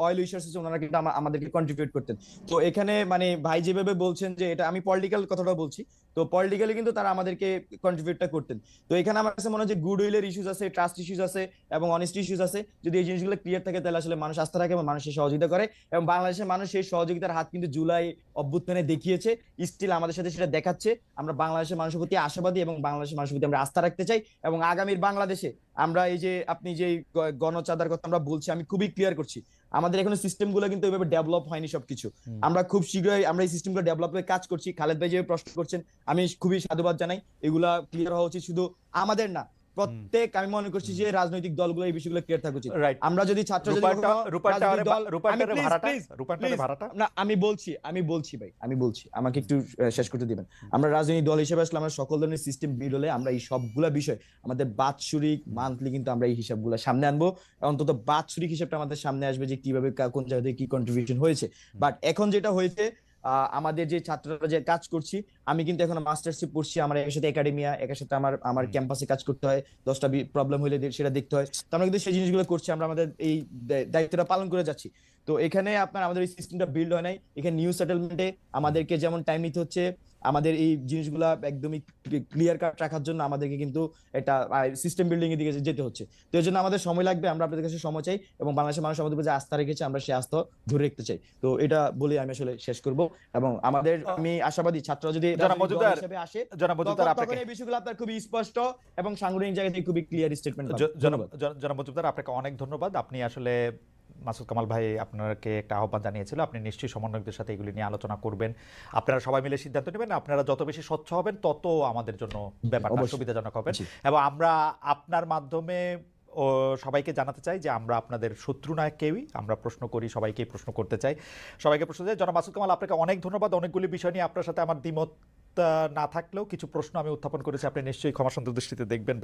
অয়েল উইশার্স আছে, ওনারা কিন্তু আমাদেরকে কন্ট্রিবিউট করতেন। তো এখানে মানে ভাই যেভাবে বলছেন যে এটা, আমি পলিটিক্যাল কথাটা বলছি, তো পলিটিক্যালি কিন্তু তারা আমাদেরকে কন্ট্রিবিউটটা করতেন। তো এখানে আমার কাছে মনে হয় যে গুড উইলের ইস্যুস আছে, ট্রাস্ট ইস্যুস আছে এবং অনেস্টি ইস্যুস আছে। যদি এই জিনিসগুলো ক্লিয়ার থাকে তাহলে আসলে মানুষ আস্থা রাখে এবং মানুষের সহযোগিতা করে, এবং বাংলাদেশের মানুষ সেই সহযোগিতার হাত কিন্তু জুলাই অভ্যুত্থানে দেখিয়েছে, স্টিল আমাদের সাথে সেটা দেখাচ্ছে। আমরা বাংলাদেশের মানুষের প্রতি আশাবাদী এবং বাংলাদেশের মানুষের প্রতি আমরা আস্থা রাখতে চাই, এবং আগামীর বাংলাদেশে আমরা এই যে আপনি যে গণচাঁদার কথা আমরা বলছি, আমি খুবই ক্লিয়ার করছি, আমাদের এখনো সিস্টেম গুলো কিন্তু ওইভাবে ডেভেলপ হয়নি সবকিছু। আমরা খুব শীঘ্রই আমরা এই সিস্টেম গুলো ডেভেলপে কাজ করছি। খালেদ ভাই যেভাবে প্রশ্ন করছেন আমি খুবই সাধুবাদ জানাই। এগুলা ক্লিয়ার হওয়া উচিত শুধু আমাদের না, প্রত্যেক, আমি মনে করছি যে রাজনৈতিক দলগুলো এই বিষয়গুলো ক্লিয়ার থাকা উচিত। আমরা যদি ছাত্র আমি বলছি ভাই, আমি বলছি, আমাকে একটু শেষ করতে দিবেন। আমরা রাজনৈতিক দল হিসেবে আসলে আমরা সকল ধরনের সিস্টেম বিল হলে আমরা এই সবগুলা বিষয় আমাদের বাৎসরিক মান্থলি কিন্তু আমরা এই হিসাবগুলো সামনে আনবো, অন্তত বাৎসরিক হিসাবটা আমাদের সামনে আসবে যে কিভাবে কোন জায়গা থেকে কি কন্ট্রিবিউশন হয়েছে। বাট এখন যেটা হয়েছে, আমাদের যে ছাত্ররা যে কাজ করছি, আমি কিন্তু এখন মাস্টার্সে পড়ছি, আমার এর সাথে একাডেমিয়া, এর সাথে আমার ক্যাম্পাসে কাজ করতে হয়, 10টা প্রবলেম হলে সেটা দেখতে হয়। তো আমরা কিন্তু সেই জিনিসগুলো করছি, আমরা আমাদের এই দায়িত্বটা পালন করে যাচ্ছি। তো এখানে আমাদের এই সিস্টেমটা বিল্ড হয় নাই। এখানে নিউ সেটেলমেন্টে আমাদেরকে যেমন টাইম নিতে হচ্ছে, আমাদের এই জিনিসগুলা একদমই ক্লিয়ার কাট রাখার জন্য আমাদেরকে কিন্তু একটা সিস্টেম বিল্ডিং এর দিকে যেতে হচ্ছে। তো এর জন্য আমাদের সময় লাগবে, আমরা আপনাদের কাছে সময় চাই, এবং বাংলাদেশের মানুষ আমাদের উপর যে আস্থা রেখেছে আমরা সেই আস্থা ধরে রাখতে চাই। তো এটা বলে আমি আসলে শেষ করব, এবং আমি আশাবাদী ছাত্ররা যদি হিসেবে আসে তখন এই বিষয়গুলো আপনার খুবই স্পষ্ট এবং সাংগঠনিক জায়গা থেকে খুবই ক্লিয়ার স্টেটমেন্ট। জনাব মজুমদার, আপনাকে অনেক ধন্যবাদ। আপনি আসলে মাসুদ কামাল ভাই আপনাকে একটা আহ্বান জানিয়েছিল, আপনি নিশ্চয়ই সমন্বয়কদের সাথে এগুলি নিয়ে আলোচনা করবেন, আপনারা সবাই মিলে সিদ্ধান্ত নেবেন। আপনারা যত বেশি স্বচ্ছ হবেন তত আমাদের জন্য ব্যাপারটা সুবিধাজনক হবে। এবং আমরা আপনার মাধ্যমে সবাইকে জানাতে চাই যে আমরা আপনাদের শত্রু নয় কেউই, আমরা প্রশ্ন করি, সবাইকেই প্রশ্ন করতে চাই, সবাইকে প্রশ্ন চাই। জনাব মাসুদ কামাল, আপনাকে অনেক ধন্যবাদ। অনেকগুলি বিষয় নিয়ে আপনার সাথে আমার দ্বিমত না থাকলেও কিছু প্রশ্ন আমি উত্থাপন করেছি, আপনি নিশ্চয়ই ক্ষমা সুন্দর দৃষ্টিতে দেখবেন।